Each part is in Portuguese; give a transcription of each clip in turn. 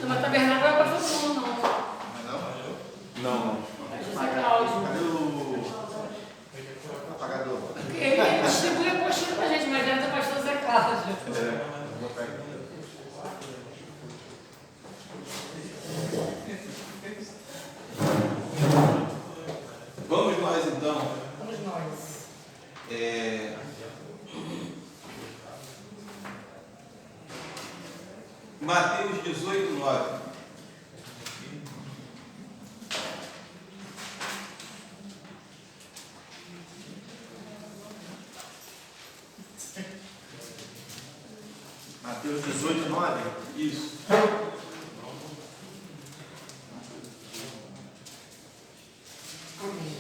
Não, mas tabernáculo é para todo mundo, não. Não. É José Cláudio. Cadê o apagador? Ele distribui a apostila pra gente, mas dentro do pastor José Cláudio. Vou pegar. Vamos nós então. Vamos nós. Mateus 18, 9. Mateus 18, 9. Isso. Amém.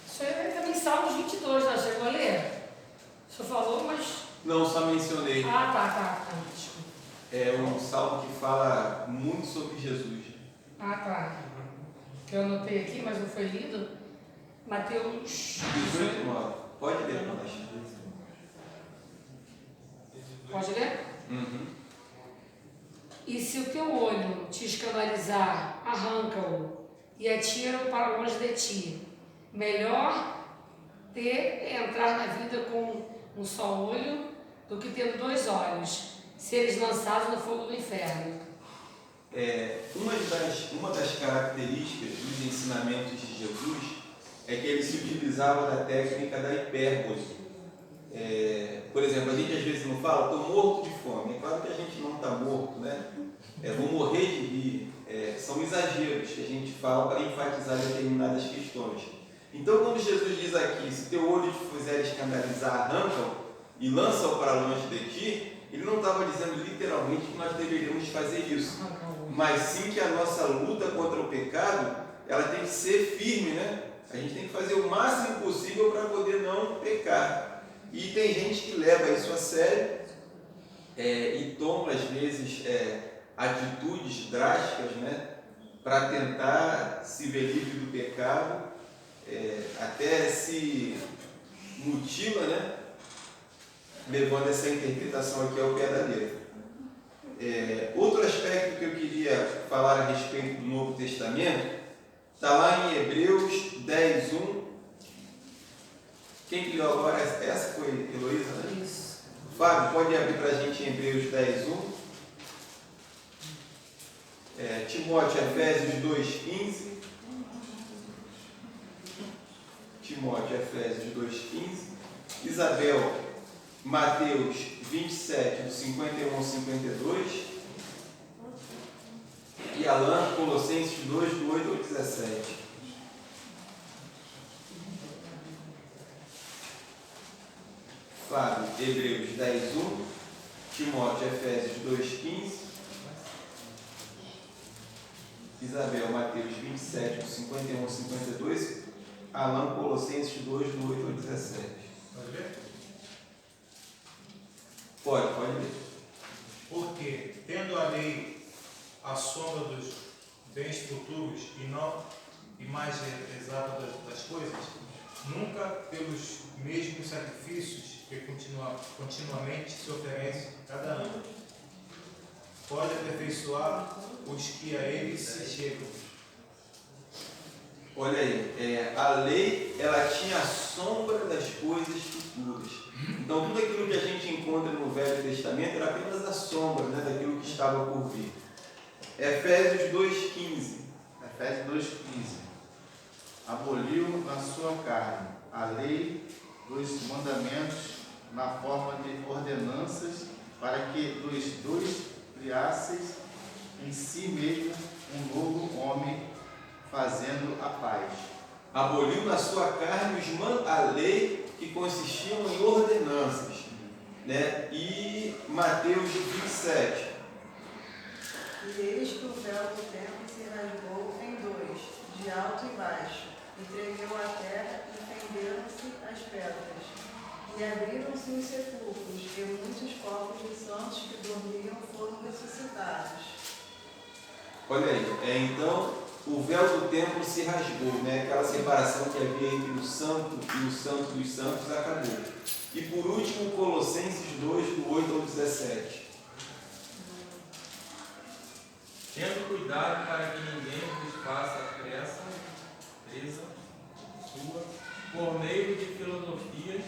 Isso aí vai também Salmos 22, já chegou a ler? O senhor falou, mas... Não, só mencionei. tá. Desculpa. É um salmo que fala muito sobre Jesus. Tá. Que eu anotei aqui, mas não foi lido. Mateus 18, 9. Pode ler, nós. Pode ler? Uhum. E se o teu olho te escandalizar, arranca-o e atira-o para longe de ti. Melhor entrar na vida com um só olho do que tendo dois olhos, seres lançados no fogo do inferno. Uma das características dos ensinamentos de Jesus é que ele se utilizava da técnica da hipérbole. Por exemplo, a gente às vezes não fala, estou morto de fome. É claro que a gente não está morto, né? Vou morrer de rir. São exageros que a gente fala para enfatizar determinadas questões. Então, quando Jesus diz aqui, se teu olho te fizer escandalizar, arranca-o e lança-o para longe de ti, ele não estava dizendo literalmente que nós deveríamos fazer isso, mas sim que a nossa luta contra o pecado, ela tem que ser firme, né? A gente tem que fazer o máximo possível para poder não pecar. E tem gente que leva isso a sério e toma, às vezes, atitudes drásticas, né? Para tentar se ver livre do pecado, até se mutila, né? Levando essa interpretação aqui ao pé da letra. Outro aspecto que eu queria falar a respeito do Novo Testamento está lá em Hebreus 10, 1. Quem que leu agora? Essa foi Heloísa, né? Isso. Fábio, pode abrir para a gente em Hebreus 10, 1. Timóteo, Efésios 2, 15. Timóteo, Efésios 2, 15. Isabel, Mateus 27, do 51 ao 52. E Alan, Colossenses 2, do 8 ao 17. Fábio, Hebreus 10, 1. Timóteo, Efésios 2, 15. Isabel, Mateus 27, do 51 ao 52. Alan, Colossenses 2, do 8 ao 17. Pode ler? Pode ler. Porque, tendo a lei a sombra dos bens futuros e não imagem exata das coisas, nunca pelos mesmos sacrifícios que continuamente se oferecem cada ano, pode aperfeiçoar os que a eles se chegam. Olha aí, a lei, ela tinha a sombra das coisas futuras. Então, tudo aquilo que a gente encontra no Velho Testamento era apenas a sombra, né, daquilo que estava por vir. Efésios 2,15. Efésios 2,15. Aboliu na sua carne a lei dos mandamentos na forma de ordenanças, para que dos dois criasseis em si mesmo um novo homem, fazendo a paz. Aboliu na sua carne a lei que consistiam em ordenanças, né? E Mateus 27. E eis que o véu do templo se rasgou em dois, de alto e baixo, e tremeu a terra, e fenderam-se as pedras. E abriram-se os sepulcros, e muitos corpos de santos que dormiam foram ressuscitados. Olha aí, então o véu do templo se rasgou, né? Aquela separação que havia entre o santo e o santo dos santos acabou. E por último, Colossenses 2, do 8 ao 17. cuidado para que ninguém vos faça presa sua, por meio de filosofias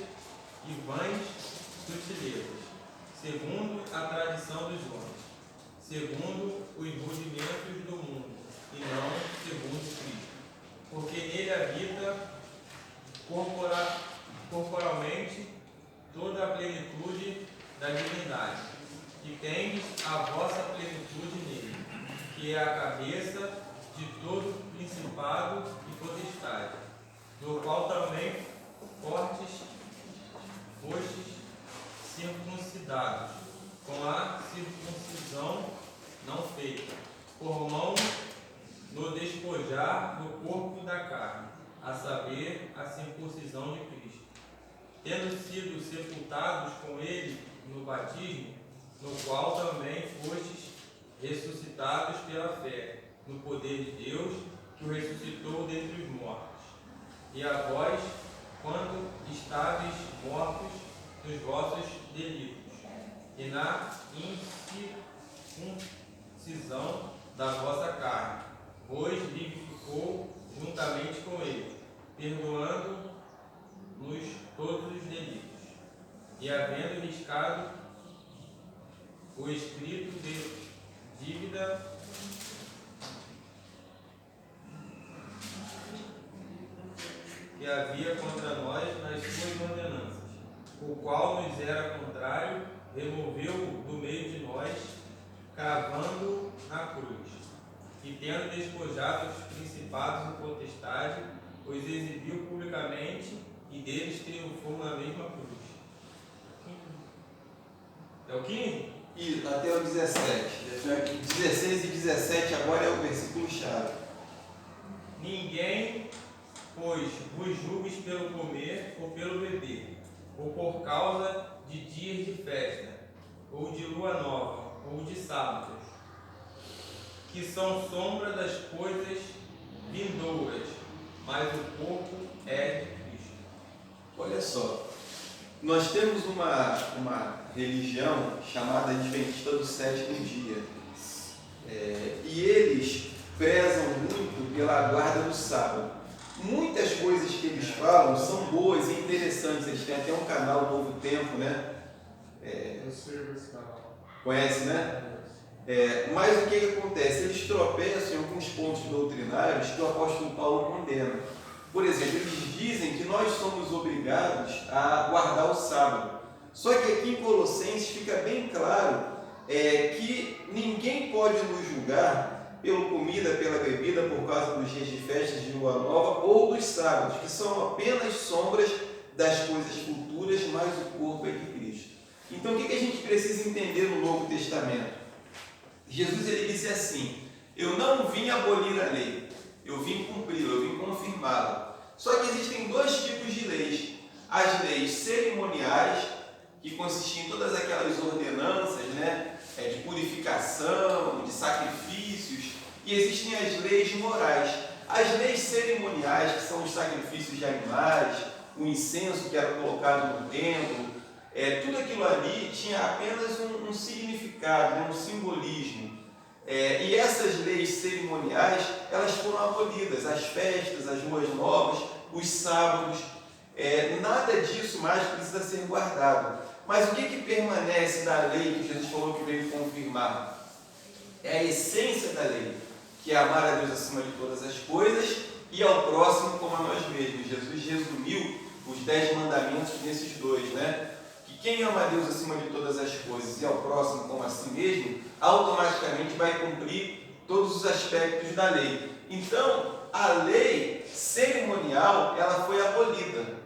e vãs sutilezas, segundo a tradição dos homens, segundo os rudimentos do mundo, e não segundo Cristo. Porque nele habita corporalmente toda a plenitude da divindade, e tendes a vossa plenitude nele, que é a cabeça de todo principado e potestade, do qual também fostes circuncidados, com a circuncisão não feita, por mão no despojar do corpo da carne, a saber, a circuncisão de Cristo, tendo sido sepultados com ele no batismo, no qual também fostes ressuscitados pela fé, no poder de Deus, que o ressuscitou dentre os mortos. E a vós, quando estáveis mortos nos vossos delitos, e na incircuncisão da vossa carne, vos vivificou juntamente com ele, perdoando-nos todos os delitos, e havendo riscado o escrito de dívida que havia contra nós nas suas ordenanças, o qual nos era contrário, removeu-o do meio de nós, cravando na cruz, e tendo despojado os principados e potestades, os exibiu publicamente, e deles triunfou na mesma cruz. É o 15? E até o 17. 16 e 17 agora é o versículo-chave. Ninguém, pois, vos julgues pelo comer ou pelo beber, ou por causa de dias de festa, ou de lua nova, ou de sábados, que são sombra das coisas vindouras, mas o corpo é de Cristo. Olha só, nós temos uma religião chamada Adventista do Sétimo Dia, e eles prezam muito pela guarda do sábado. Muitas coisas que eles falam são boas e interessantes. Eles têm até um canal Novo Tempo, né? Eu sirvo esse canal. Conhece, né? Mas o que acontece? Eles tropeçam em alguns pontos doutrinários que o apóstolo Paulo condena. Por exemplo, eles dizem que nós somos obrigados a guardar o sábado. Só que aqui em Colossenses fica bem claro que ninguém pode nos julgar pela comida, pela bebida, por causa dos dias de festas de lua nova ou dos sábados, que são apenas sombras das coisas futuras, mas o corpo é de Cristo. Então, o que a gente precisa entender no Novo Testamento? Jesus ele disse assim: eu não vim abolir a lei, eu vim cumpri-la, eu vim confirmá-la. Só que existem dois tipos de leis: as leis cerimoniais, que consistiam em todas aquelas ordenanças, né, de purificação, de sacrifícios, e existem as leis morais. As leis cerimoniais, que são os sacrifícios de animais, o incenso que era colocado no templo, tudo aquilo ali tinha apenas um significado, né, um simbolismo. E essas leis cerimoniais, elas foram abolidas, as festas, as luas novas, os sábados, nada disso mais precisa ser guardado. Mas o que permanece da lei que Jesus falou que veio confirmar? É a essência da lei, que é amar a Deus acima de todas as coisas e ao próximo como a nós mesmos. Jesus resumiu os 10 mandamentos nesses dois, né? Que quem ama a Deus acima de todas as coisas e ao próximo como a si mesmo, automaticamente vai cumprir todos os aspectos da lei. Então, a lei cerimonial, ela foi abolida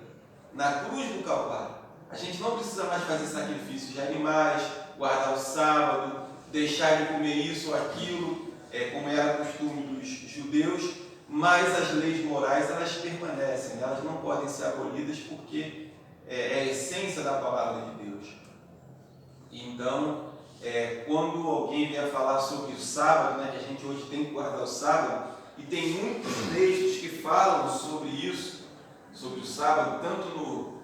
na cruz do Calvário. A gente não precisa mais fazer sacrifícios de animais, guardar o sábado, deixar de comer isso ou aquilo, como era costume dos judeus, mas as leis morais, elas permanecem, elas não podem ser abolidas porque é a essência da palavra de Deus. Então, quando alguém vier falar sobre o sábado, né, que a gente hoje tem que guardar o sábado, e tem muitos textos que falam sobre isso, sobre o sábado, tanto no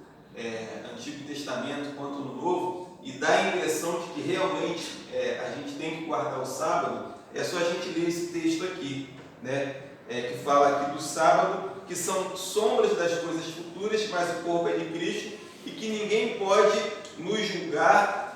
Antigo Testamento quanto no Novo, e dá a impressão de que realmente a gente tem que guardar o sábado, é só a gente ler esse texto aqui, né? Que fala aqui do sábado, que são sombras das coisas futuras, mas o corpo é de Cristo, e que ninguém pode nos julgar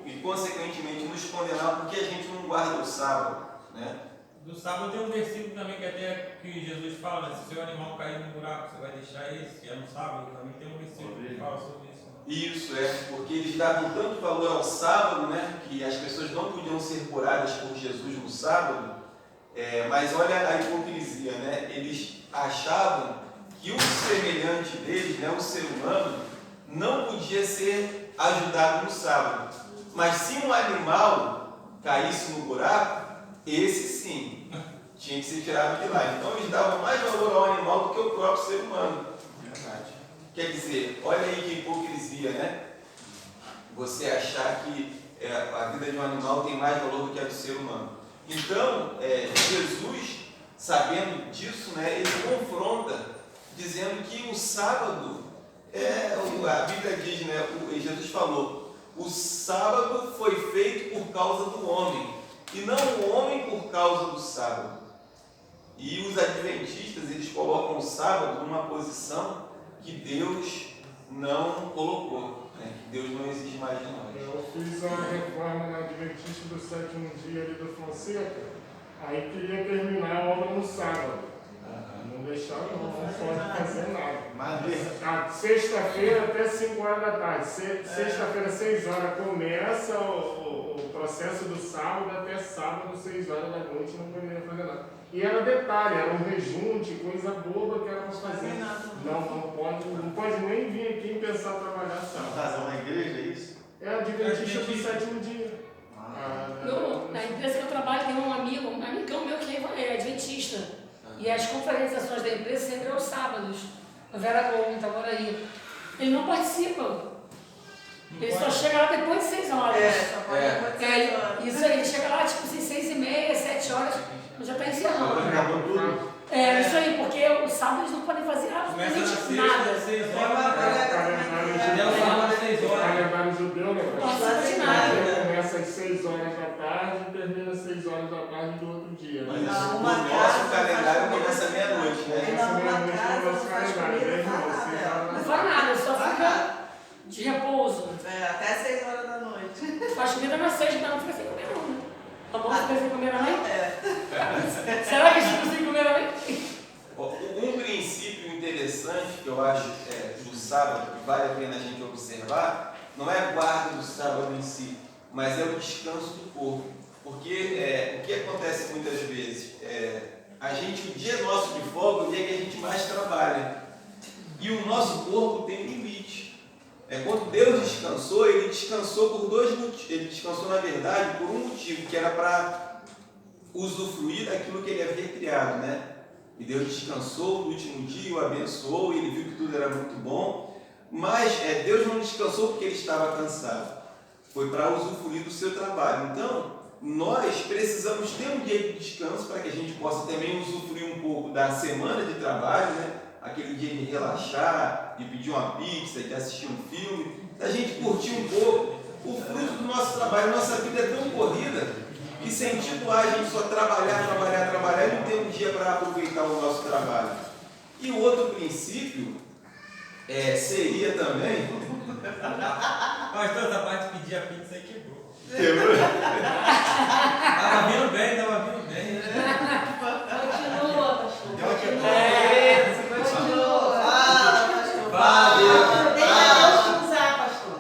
e consequentemente nos condenar porque a gente não guarda o sábado, né? Do sábado tem um versículo também que até que Jesus fala, né? Se o seu animal cair no buraco, você vai deixar esse, que é no sábado, também tem um versículo que fala sobre isso. Isso, porque eles davam tanto valor ao sábado, né, que as pessoas não podiam ser curadas por Jesus no sábado, mas olha a hipocrisia, né? Eles achavam que o semelhante deles, né, o ser humano, não podia ser ajudado no sábado, mas se um animal caísse no buraco, esse sim, tinha que ser tirado de lá. Então eles davam mais valor ao animal do que ao próprio ser humano. Verdade. Quer dizer, olha aí que hipocrisia, né? Você achar que a vida de um animal tem mais valor do que a do ser humano. Então, Jesus, sabendo disso, né, ele confronta, dizendo que o sábado, a Bíblia diz, né, Jesus falou, o sábado foi feito por causa do homem, e não o homem por causa do sábado. E os adventistas, eles colocam o sábado numa posição que Deus não colocou, né? Que Deus não exige mais de nós. Eu fiz uma reforma na Adventista do Sétimo Dia ali do Fonseca, aí queria terminar a obra no sábado. Não deixaram, não pode fazer nada. Sexta-feira até 5 horas da tarde. Sexta-feira, 6 horas, começa o processo do sábado, até sábado, 6 horas da noite, não poderia fazer nada. E era detalhe, era um rejunte, coisa boba que era para fazer. Não pode nem vir aqui pensar em trabalhar sábado. Razão na igreja, é isso? É Adventista do Sétimo Dia. Na empresa que eu trabalho tem um amigão meu que é adventista. E as confraternizações da empresa sempre aos sábados. No Veragão, em Itaboraí. Ele não participa. Ele só chega lá depois de 6 horas. Só pode depois de 6 horas. Isso aí, ele chega lá tipo assim, 6h30, 7 horas, já está encerrando. Acabou tudo. Isso aí, porque o sábado eles não podem fazer absolutamente nada. 6 horas, até o sábado 6 O horas. calendário judeu, né? Não participa de nada. Começa às 6 horas da tarde e termina às 6 horas da tarde do outro dia. Mas Não, o uma nosso casa, calendário começa à meia-noite, né? Ele arruma a casa, não faz comida, não faz nada. Não faz nada, só fica de repouso. Até 6 horas da noite. Faz comida na sexta, então não fica sem comer não, né? Tá bom, fica sem comer também? Será que a gente fica sem comer também? Um princípio interessante que eu acho do sábado, que vale a pena a gente observar, não é a guarda do sábado em si, mas é o descanso do corpo. Porque o que acontece muitas vezes? O dia nosso de folga é o dia que a gente mais trabalha. E o nosso corpo tem limite. Quando Deus descansou, Ele descansou por 2 motivos. Ele descansou, na verdade, por um motivo, que era para usufruir daquilo que Ele havia criado, né? E Deus descansou no último dia, o abençoou, e Ele viu que tudo era muito bom. Mas Deus não descansou porque Ele estava cansado. Foi para usufruir do seu trabalho. Então, nós precisamos ter um dia de descanso para que a gente possa também usufruir um pouco da semana de trabalho, né? Aquele dia de relaxar, de pedir uma pizza, de assistir um filme, da gente curtir um pouco o fruto do nosso trabalho. Nossa vida é tão corrida que sentido há a gente só trabalhar e não ter um dia para aproveitar o nosso trabalho. E o outro princípio seria também... Mas toda essa parte de pedir a pizza aí quebrou. Quebrou? Tava vindo bem. Continua, pastor. Continua. Deixa Deus usar, pastor.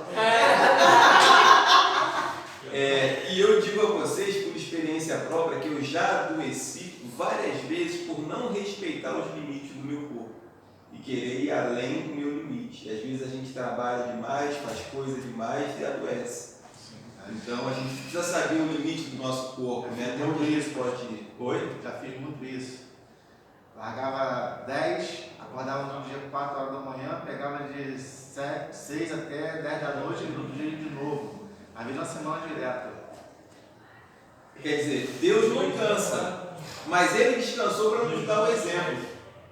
E eu digo a vocês, por experiência própria, que eu já adoeci várias vezes por não respeitar os limites do meu corpo e querer ir além do meu limite. E às vezes a gente trabalha demais, faz coisa demais e adoece. Então a gente precisa saber o limite do nosso corpo, né? Até onde isso pode ir. Oi? Já fiz muito isso. Largava 10, acordava no dia 4 horas da manhã, pegava de 6 até 10 da noite e no outro dia de novo. A vida é uma semana direta. Quer dizer, Deus não cansa, mas Ele descansou para nos dar o exemplo.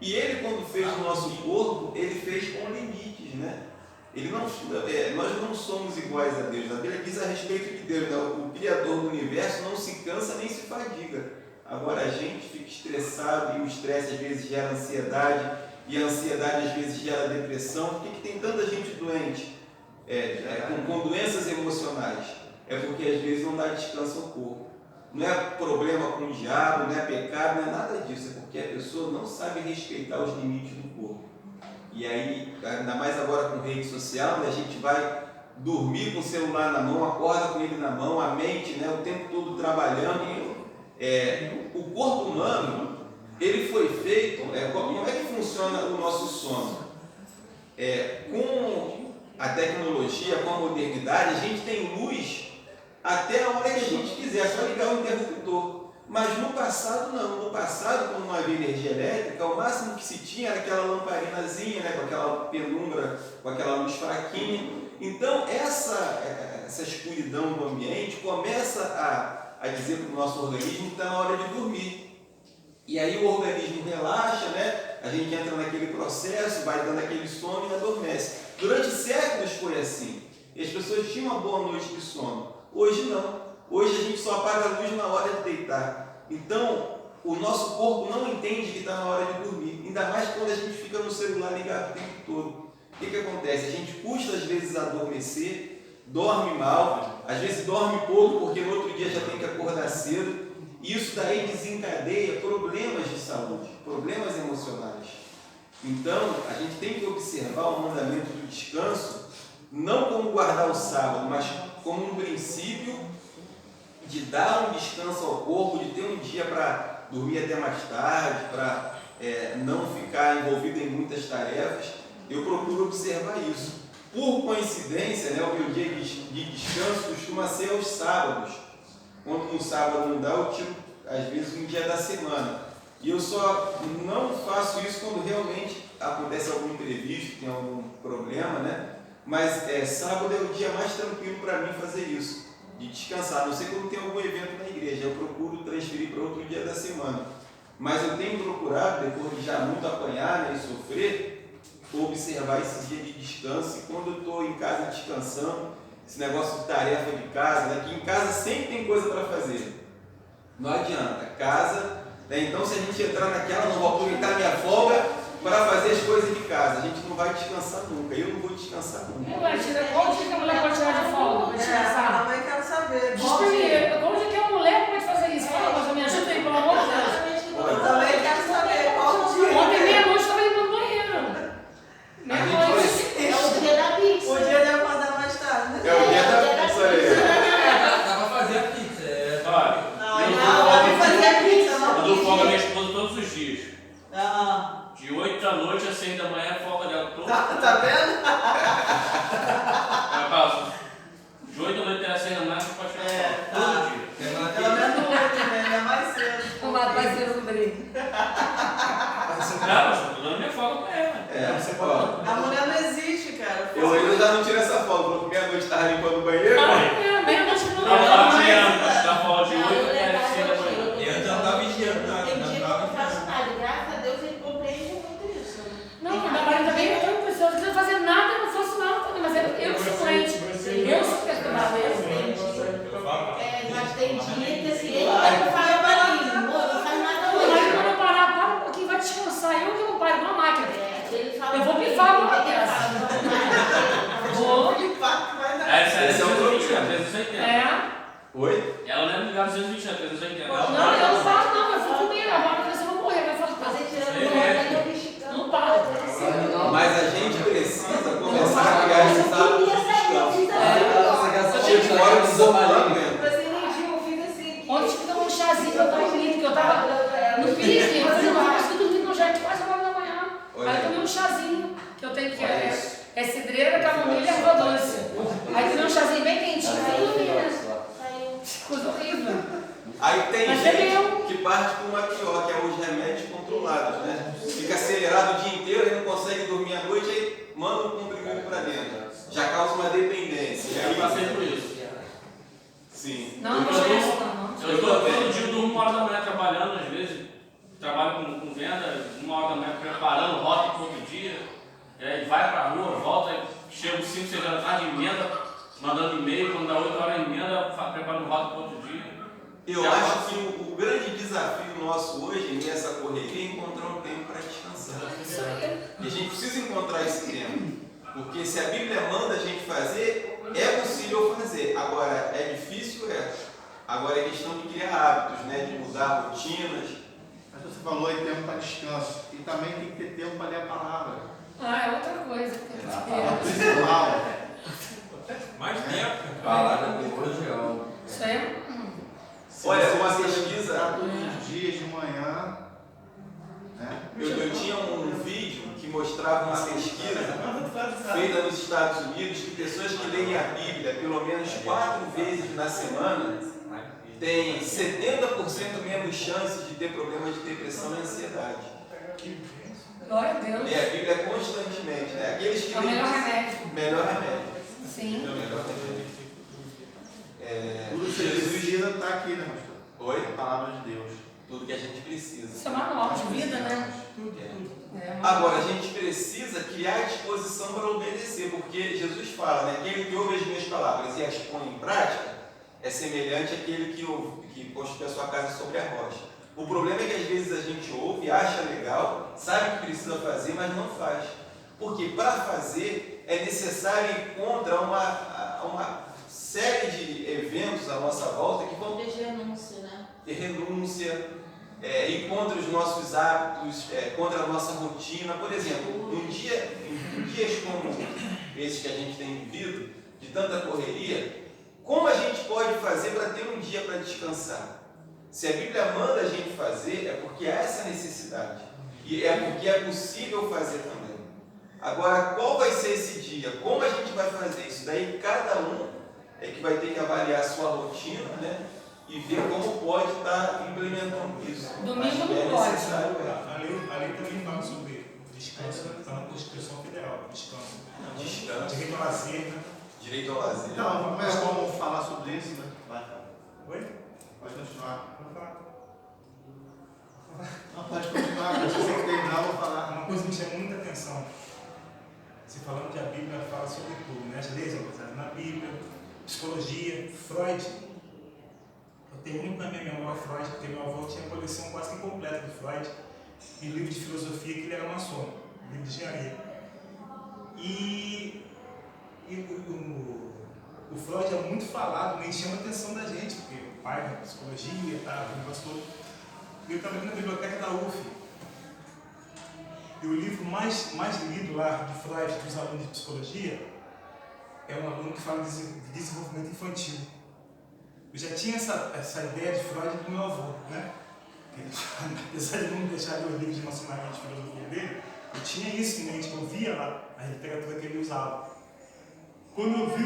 E Ele, quando fez o nosso corpo, Ele fez com limites, né? nós não somos iguais a Deus. A Bíblia diz a respeito de Deus, né? O Criador do universo não se cansa nem se fadiga. Agora a gente fica estressado e o estresse às vezes gera ansiedade e a ansiedade às vezes gera depressão. Por que tem tanta gente doente com doenças emocionais? É porque às vezes não dá descanso ao corpo. Não é problema com o diabo, não é pecado, não é nada disso. É porque a pessoa não sabe respeitar os limites do corpo. E aí, ainda mais agora com rede social, né, a gente vai dormir com o celular na mão, acorda com ele na mão, a mente, né, o tempo todo trabalhando. O corpo humano, ele foi feito, como é que funciona o nosso sono? Com a tecnologia, com a modernidade, a gente tem luz até a hora que a gente quiser, é só ligar o interruptor. Mas no passado não, no passado, quando não havia energia elétrica, o máximo que se tinha era aquela lamparinazinha, né, com aquela penumbra, com aquela luz fraquinha. Então essa escuridão do ambiente começa a dizer para o nosso organismo que está na hora de dormir. E aí o organismo relaxa, né? A gente entra naquele processo, vai dando aquele sono e adormece. Durante séculos foi assim. E as pessoas tinham uma boa noite de sono. Hoje não. Hoje a gente só apaga a luz na hora de deitar. Então, o nosso corpo não entende que está na hora de dormir. Ainda mais quando a gente fica no celular ligado o tempo todo. O que acontece? A gente custa às vezes a adormecer, dorme mal, às vezes dorme pouco porque no outro dia já tem que acordar cedo. E isso daí desencadeia problemas de saúde, problemas emocionais. Então, a gente tem que observar o mandamento do descanso, não como guardar o sábado, mas como um princípio de dar um descanso ao corpo, de ter um dia para dormir até mais tarde, para não ficar envolvido em muitas tarefas. Eu procuro observar isso. Por coincidência, né, o meu dia de descanso costuma ser aos sábados. Quando no sábado não dá, eu tiro, às vezes, um dia da semana. E eu só não faço isso quando realmente acontece algum imprevisto, tem algum problema, né? Mas sábado é o dia mais tranquilo para mim fazer isso, de descansar. A não sei quando tem algum evento na igreja, eu procuro transferir para outro dia da semana. Mas eu tenho procurado, depois de já muito apanhar, né, e sofrer, observar esse dia de descanso. E quando eu estou em casa descansando, esse negócio de tarefa de casa, né, que em casa sempre tem coisa para fazer. Não adianta, casa, né, então se a gente entrar naquela, não vou aproveitar minha folga para fazer as coisas de casa, a gente não vai descansar nunca, eu não vou descansar nunca. Qual dia que a mulher pode tirar de folga para descansar? Também quero saber. Diz pra mim, qual dia que a mulher pode fazer isso? Fala, mas me ajuda aí, pelo amor de Deus. Eu também quero saber qual dia. Ontem meia-noite estava limpando o banheiro. Meia-noite. É o dia da pizza. O dia de acordar mais tarde, né? É o dia da pizza aí. Dá pra fazer a pizza. Olha, Não fazer a pizza, não. eu dou folga à minha esposa todos os dias. De De 8 da noite a 6 da manhã é folga dela. Tá vendo? De 8 da noite até 6 da manhã você pode tirar folga. Todo dia. Pelo menos hoje, né? É mais cedo. O parceiro do brinco. Não, eu tô dando minha folga pra ela. A mulher não existe, cara. Eu ainda já não tiro essa folga, porque meia-noite estava limpando o banheiro. Meia-noite não Não, eu tava dá. tirando, dá folga de 8 até 6 da manhã. Eu já estava vigiando nada, Tem não dia que eu não estava faço nada. Graças a Deus ele compreende muito isso. Não, meu marido também é tão pessoa, não precisa fazer nada, eu não faço nada também, mas eu sou doente. Eu sou perturbada. Mas tem dia que assim, ele vai falar pra mim, amor, não faz nada Aí hoje. quando eu parar, para um pouquinho, vai descansar. Eu que não paro, igual a máquina. Ele fala Eu vou pra mim, pifar uma ele dessa. fala, Vou. Esse é o 380. É. Oi? Ela não é ligada 220, é 380. Não, eu não falo, não, eu fico comigo. Agora eu vou morrer, vai falar Fazer que tirando o olho, eu mexicano. não para. Mas a gente precisa começar a criar esse hábito de descanso. Você Fora do desaparecimento. energia, eu fiz assim. Ontem tive que tomar um chazinho, eu tava bonito, que eu tava no pique, eu não consegui dormir no jeito quase 9 da manhã. Aí eu tomei um chazinho, que eu tenho que é cidreira, camomila e erva doce. Aí tomei um chazinho bem quentinho, aí eu dormi, né? Coisa horrível. Aí tem Mas gente eu- que parte com uma pior, que é os remédios controlados, né? Fica acelerado o dia inteiro, aí não consegue dormir à noite, aí manda um comprimido para dentro. Já causa uma dependência. E Eu aí, passei por isso. sim. Não, não é essa, não. Eu tô todo dia, eu durmo 1 hora da manhã trabalhando, às vezes, trabalho com venda, 1 hora da manhã preparando rota para outro dia, e aí vai pra rua, volta, aí chego 5 5, 6 horas da tarde, emenda, mandando e-mail, quando dá 8 horas emenda, preparando rota para outro dia. Eu acho que o grande desafio nosso hoje, nessa correria, é encontrar um tempo para descansar. E a gente precisa encontrar esse tempo. Porque se a Bíblia manda a gente fazer, é possível fazer. Agora, é difícil? É. Agora é questão de criar hábitos, né? De mudar rotinas. Mas você falou em tempo para descanso. E também tem que ter tempo para ler a palavra. É outra coisa. A palavra principal. Mais tempo. Palavra primordial. Isso aí Olha, uma pesquisa. Todos os dias de manhã. Né? Eu tinha um vídeo que mostrava uma pesquisa feita nos Estados Unidos que pessoas que leem a Bíblia pelo menos 4 vezes na semana têm 70% menos chances de ter problemas de depressão e ansiedade. Glória a Deus. E a Bíblia constantemente, né? Aqueles que É o melhor remédio. Melhor remédio. Sim. Melhor remédio. Tudo que você precisa está aqui, né, pastor? Oi? A palavra de Deus. Tudo que a gente precisa. Isso é manual de vida, né? Agora, a gente precisa criar disposição para obedecer, porque Jesus fala, né? Aquele que ouve as minhas palavras e as põe em prática é semelhante àquele que constrói a sua casa sobre a rocha. O problema é que às vezes a gente ouve, acha legal, sabe que precisa fazer, mas não faz. Porque para fazer é necessário ir contra uma série de eventos à nossa volta que vão De renúncia, né? ter renúncia, ir contra os nossos hábitos, contra a nossa rotina. Por exemplo, em dias como esses que a gente tem vivido, de tanta correria, como a gente pode fazer para ter um dia para descansar? Se a Bíblia manda a gente fazer, é porque há essa necessidade. E é porque é possível fazer também. Agora, qual vai ser esse dia? Como a gente vai fazer isso? Daí cada um é que vai ter que avaliar a sua rotina, né? E ver como pode estar implementando isso. Domingo não pode. A lei também fala sobre descanso, está na Constituição Federal, descanso. Descanso. Direito ao lazer, né? Direito ao lazer. Então, mas vamos falar sobre isso, né? Vai. Oi? Pode continuar. Vou falar. Não, pode continuar, mas se você terminar, eu vou falar. Uma coisa que me chama muita atenção, você falando que a Bíblia fala sobre tudo, né? As leis são baseadas na Bíblia, psicologia, Freud. Eu tenho muito na minha memória Freud, porque meu avô tinha a coleção quase que completa de Freud e livro de filosofia, que ele era maçom, livro de engenharia. E o Freud é muito falado, nem chama a atenção da gente, porque o pai da psicologia, tá, o negócio todo. Eu estava aqui na biblioteca da UF. E o livro mais lido lá de Freud para os alunos de psicologia é um aluno que fala de desenvolvimento infantil. Eu já tinha essa ideia de Freud do meu avô, né? Ele, apesar de não deixar ler os livros de maçonaria de filosofia dele, eu tinha isso em mente, eu via lá a literatura que ele usava. Quando eu vi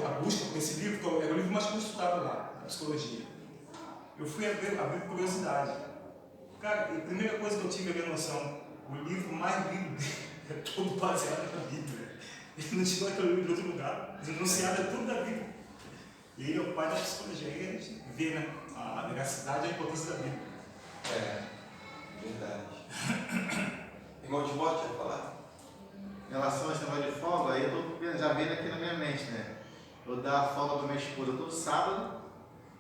a busca por esse livro, que era o livro mais consultado lá, da psicologia, eu fui abrir curiosidade. Cara, a primeira coisa que eu tive a ver noção, o livro mais lido dele é todo baseado na Bíblia. Ele não tirou aquele livro de outro lugar, mas enunciado é tudo da Bíblia. E ele é o pai da psicologia. Aí a gente vê, né, a veracidade e a importância da Bíblia. Verdade. Irmão Timóteo, quer falar? Em relação a esse negócio de folga, aí eu estou já vendo aqui na minha mente, né? Eu dou a folga para minha esposa todo sábado,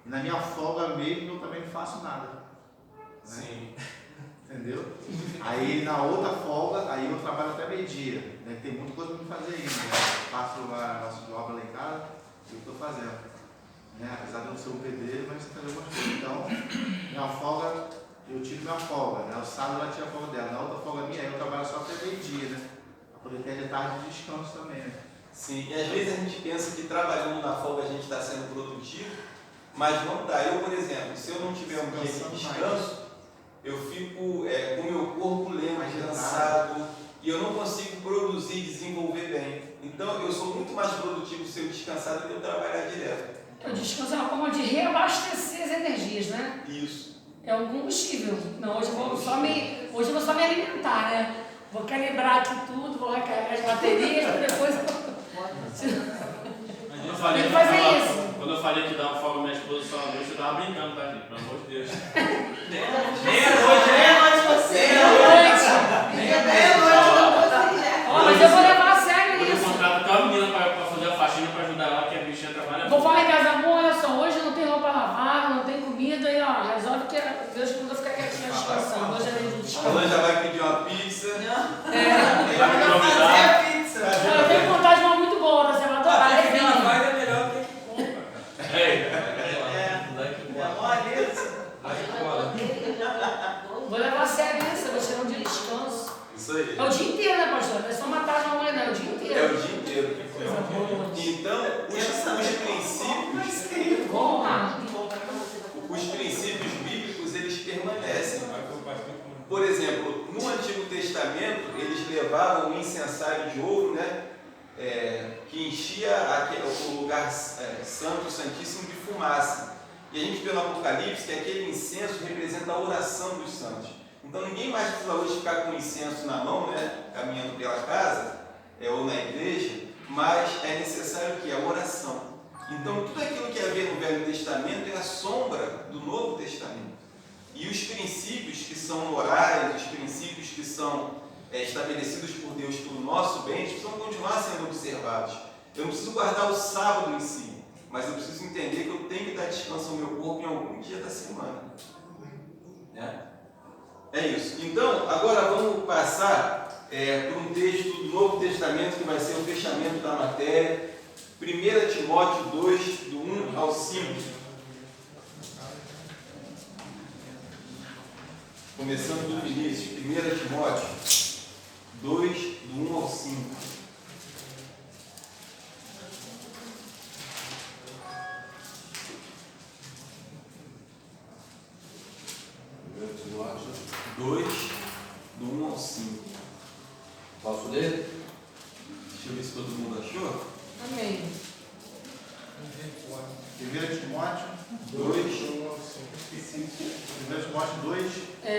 e na minha folga mesmo eu também não faço nada. Né? Sim. Entendeu? Aí na outra folga, aí eu trabalho até meio-dia. Né? Tem muita coisa para me fazer ainda. Né? Eu faço a nossa obra lá em casa e eu estou fazendo. Né? Apesar de eu não ser um pedreiro, mas fazer algumas coisas. Então, minha folga, eu tiro minha folga. Né? O sábado ela tira a folga dela. Na outra folga minha, eu trabalho só até meio-dia, né? Para poder ter de tarde de descanso também. Né? Sim, e às vezes a gente pensa que trabalhando na folga a gente está sendo produtivo, mas não dá. Eu, por exemplo, se eu não tiver um dia de descanso, eu fico com o meu corpo lento, cansado, e eu não consigo produzir e desenvolver bem. Então, eu sou muito mais produtivo se eu descansar do que eu trabalhar direto. O descanso é uma forma de reabastecer as energias, né? Isso. É um combustível. Não, hoje eu vou só me alimentar, né? Vou calibrar aqui tudo, vou recarregar as baterias, para depois Quando eu falei que dava folga minha esposa só uma vez, eu tava brincando, tá, gente? Pelo amor de Deus. Meia-noite você. mas eu vou levar bichinha trabalha. Vou falar em casa, amor, olha só, hoje não tem roupa lavada, não tem comida, e ó, resolve que Deus mandou ficar quietinho descansando. Hoje é dia de descanso. Ela já vai pedir uma pizza. Eu tenho vontade de uma muito boa, você vai adorar. Até que ela faz é melhor que compra. Vou levar a sério isso, eu vou tirar um dia de descanso. Isso aí. É o dia inteiro, né, pastor? Não é só uma tarde, uma manhã, não, é o dia inteiro. É o dia inteiro. Coisa boa. Então, os princípios bíblicos, eles permanecem. Por exemplo, no Antigo Testamento, eles levavam um incensário de ouro, né? Que enchia o lugar santo, santíssimo de fumaça. E a gente vê no Apocalipse que aquele incenso representa a oração dos santos. Então ninguém mais precisa hoje ficar com incenso na mão, né? Caminhando pela casa ou na igreja, mas é necessário que a oração. Então tudo aquilo que havia no Velho Testamento é a sombra do Novo Testamento. E os princípios que são morais, os princípios que são estabelecidos por Deus para o nosso bem, eles precisam continuar sendo observados. Eu não preciso guardar o sábado em si, mas eu preciso entender que eu tenho que dar descanso ao meu corpo em algum dia da semana. É isso. Então, agora vamos passar para um texto do Novo Testamento que vai ser o fechamento da matéria. 1 Timóteo 2, do 1 ao 5. Começando do início, 1 Timóteo 2, do 1 ao 5. Timóteo 2, do 1 ao 5. Posso ler? Deixa eu ver se todo mundo achou. Amém. 1 Timóteo 2, 1 ao 5. 1 Timóteo 2.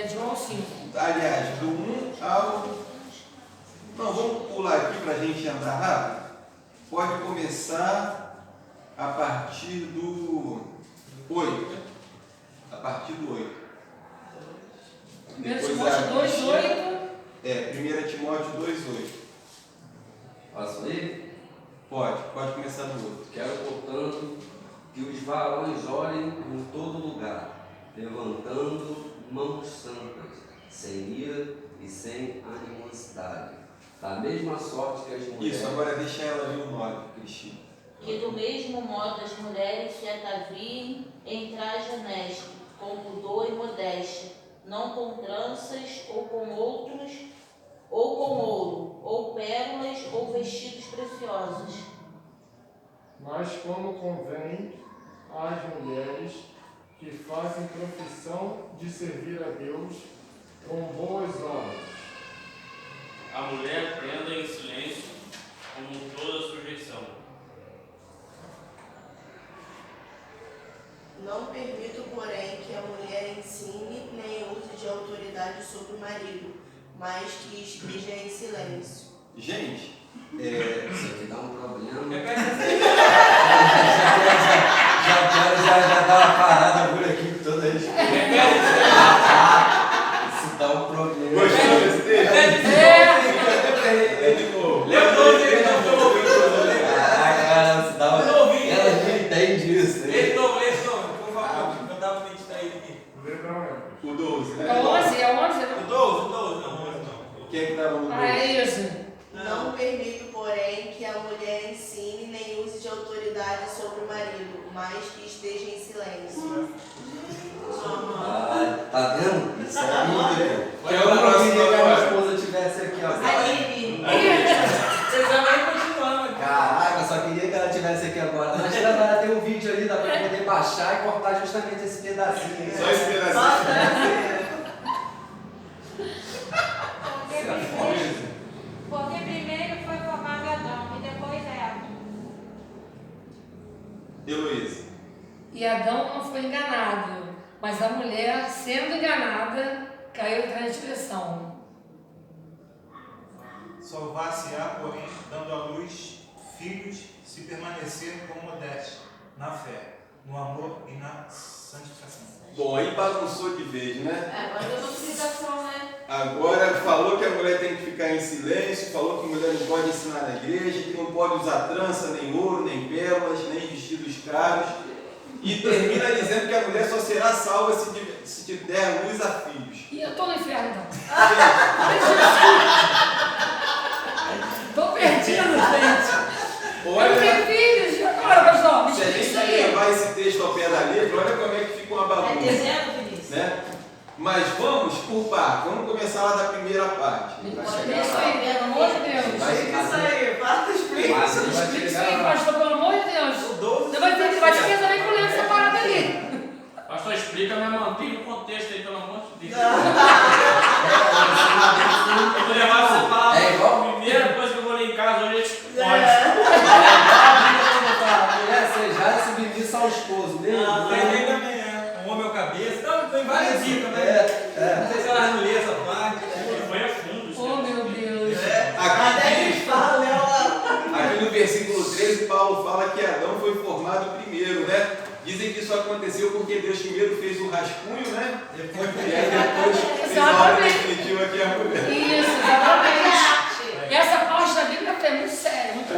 De 1 ao 5. Aliás, do 1 ao... Não, vamos pular aqui para a gente andar rápido. Pode começar a partir do 8. A partir do 8. 1 Timóteo 2, 8. 1 Timóteo 2, 8. Posso ler? Pode começar do 8. Quero, portanto, que os varões orem em todo lugar, levantando mãos santas, sem ira e sem animosidade. Da mesma sorte que as mulheres... Isso, agora deixa ela ler o 9, Cristina. Que do mesmo modo as mulheres se ataviem em traje honesto, com pudor e modéstia, não com tranças ou com outros, ou com ouro, ou pérolas, ou vestidos preciosos. Mas como convém às mulheres que fazem profissão de servir a Deus com boas obras. A mulher prenda em silêncio, como toda sujeição. Não permito, porém, que a mulher ensine nem use de autoridade sobre o marido, mas que esteja em silêncio. Gente, Isso aqui dá um problema. Já dá uma parada por aqui toda a gente. Isso dá um problema. Gostou desse texto? Caraca, isso dá uma... Ela não entende isso. Esse novo, por favor. Não dá pra meditar ele aqui. O 12, né? É 11, é 11, O 12, não, 11 não. Quem é que estava no 12? É isso. Não permito, porém, que a mulher ensine nem use de autoridade sobre o marido, mas que esteja em silêncio. Tá vendo? Isso é bíblico. Eu não queria que a minha esposa estivesse aqui agora. Você também continua. Caraca, eu só queria que ela estivesse aqui agora. Mas ela tem um vídeo ali, dá pra poder baixar e cortar justamente esse pedacinho aí. Só esse pedacinho. Porque primeiro foi formado Adão e depois Eva. Heloísa. E Adão não foi enganado, mas a mulher, sendo enganada, caiu em transgressão. Salvar-se-á, porém, dando à luz filhos, se permanecer com modéstia, na fé, no amor e na santificação. Bom, aí bagunçou de vez, né? Agora eu não precisação, né? Agora falou que a mulher tem que ficar em silêncio, falou que a mulher não pode ensinar na igreja, que não pode usar trança, nem ouro, nem pérolas, nem caros, e termina dizendo que a mulher só será salva se te der luz a filhos. E eu tô no inferno, então. Tô perdido, gente. Olha, eu tenho filhos. E agora, pessoal? Me se a explica gente isso aí. levar esse texto ao pé da letra, olha como é que fica uma bagunça. Né? Mas vamos por parte. Vamos começar lá da primeira parte. Isso aí, pelo amor de Deus. Explica isso aí, fala, explica. Explica isso aí, pastor, pelo amor de Deus. Você vai ter que também com o leão separado ali. Pastor, explica, mas mantém o contexto aí, pelo amor de Deus. Eu vou levar essa palavra. É igual? A primeira coisa que eu vou ler em casa hoje é tipo, Você já submissa ao esposo, né? Também é. Um homem ao cabeça. Então, tem várias dicas, né? Não sei se ela não lê essa parte. Foi a fundo. Oh, meu Deus. Aqui no versículo 13, Paulo fala que Adão foi formado primeiro, né? Dizem que isso aconteceu porque Deus primeiro fez o rascunho, né? E aí depois fez a obra definitiva aqui a mulher. Isso, exatamente. E essa parte da Bíblia é muito séria, muito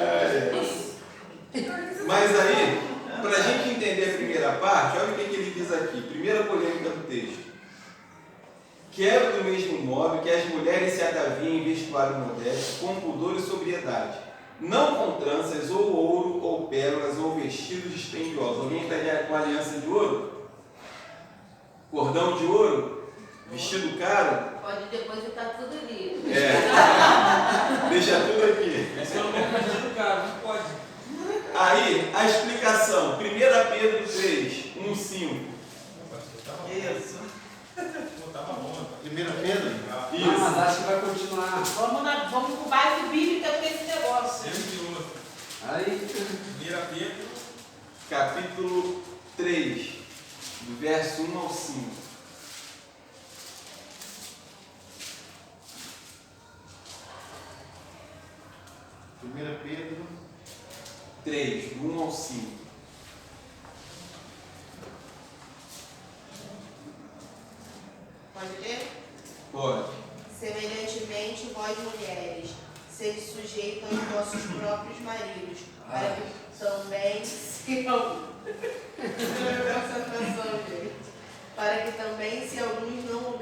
Mas aí, para a gente entender a primeira parte, olha o que ele diz aqui. Primeira polêmica do texto. Quero do mesmo modo que as mulheres se ataviem em vestuário modesto, com pudor e sobriedade, não com tranças, ou ouro, ou pérolas, ou vestidos dispendiosos. Alguém está com aliança de ouro? Cordão de ouro? Vestido caro? Pode depositar tudo ali. Deixa tudo aqui. Esse é o nome vestido caro, não pode. Aí, a explicação. 1 Pedro 3, 1, 5. Isso. Tava bom. 1 Pedro? Não, mas acho que vai continuar. Vamos com base bíblica para esse negócio. Aí, 1 Pedro, Capítulo 3, do verso 1 ao 5. Pedro 3, do 1 ao 5. Pode ler? Pode. Semelhantemente, vós mulheres, sede sujeitos aos vossos próprios maridos, para que também para que também, se alguns não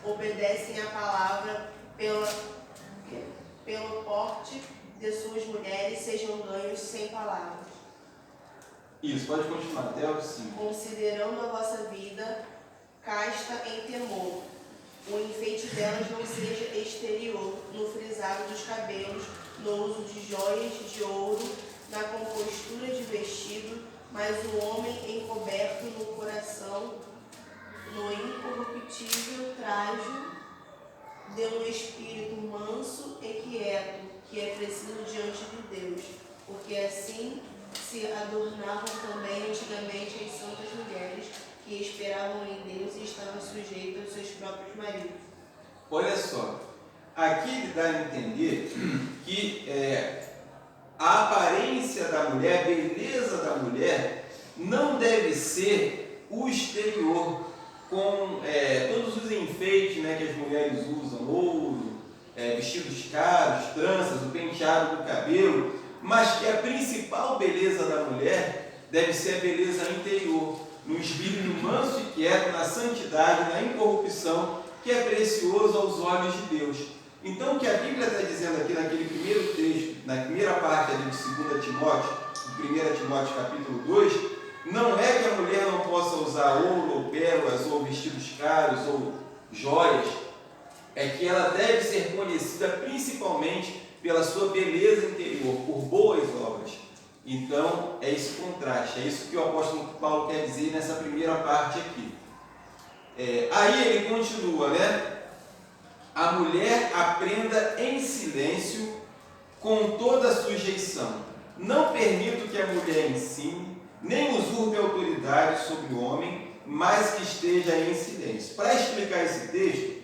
obedecem à palavra pelo porte de suas mulheres, sejam ganhos sem palavras. Isso, pode continuar até o 5. Considerando a vossa vida casta em temor, o enfeite delas não seja exterior, no frisado dos cabelos, no uso de joias de ouro, na compostura de vestido, mas o homem encoberto no coração, no incorruptível trajo de um espírito manso e quieto, que é preciso diante de Deus, porque assim se adornavam também antigamente as santas mulheres, que esperavam em Deus e estavam sujeitos aos seus próprios maridos. Olha só, aqui ele dá a entender que a aparência da mulher, a beleza da mulher, não deve ser o exterior, com todos os enfeites, né, que as mulheres usam, ouro, vestidos caros, tranças, o penteado do cabelo, mas que a principal beleza da mulher deve ser a beleza interior, no espírito manso e quieto, na santidade, na incorrupção, que é precioso aos olhos de Deus. Então, o que a Bíblia está dizendo aqui naquele primeiro texto, na primeira parte ali de 2 Timóteo, de 1 Timóteo capítulo 2, não é que a mulher não possa usar ouro, ou pérolas, ou vestidos caros, ou joias, é que ela deve ser conhecida principalmente pela sua beleza interior, por boas obras. Então, é esse contraste, é isso que o apóstolo Paulo quer dizer nessa primeira parte aqui. Aí ele continua, né? A mulher aprenda em silêncio, com toda sujeição. Não permito que a mulher ensine, nem usurpe autoridade sobre o homem, mas que esteja em silêncio. Para explicar esse texto,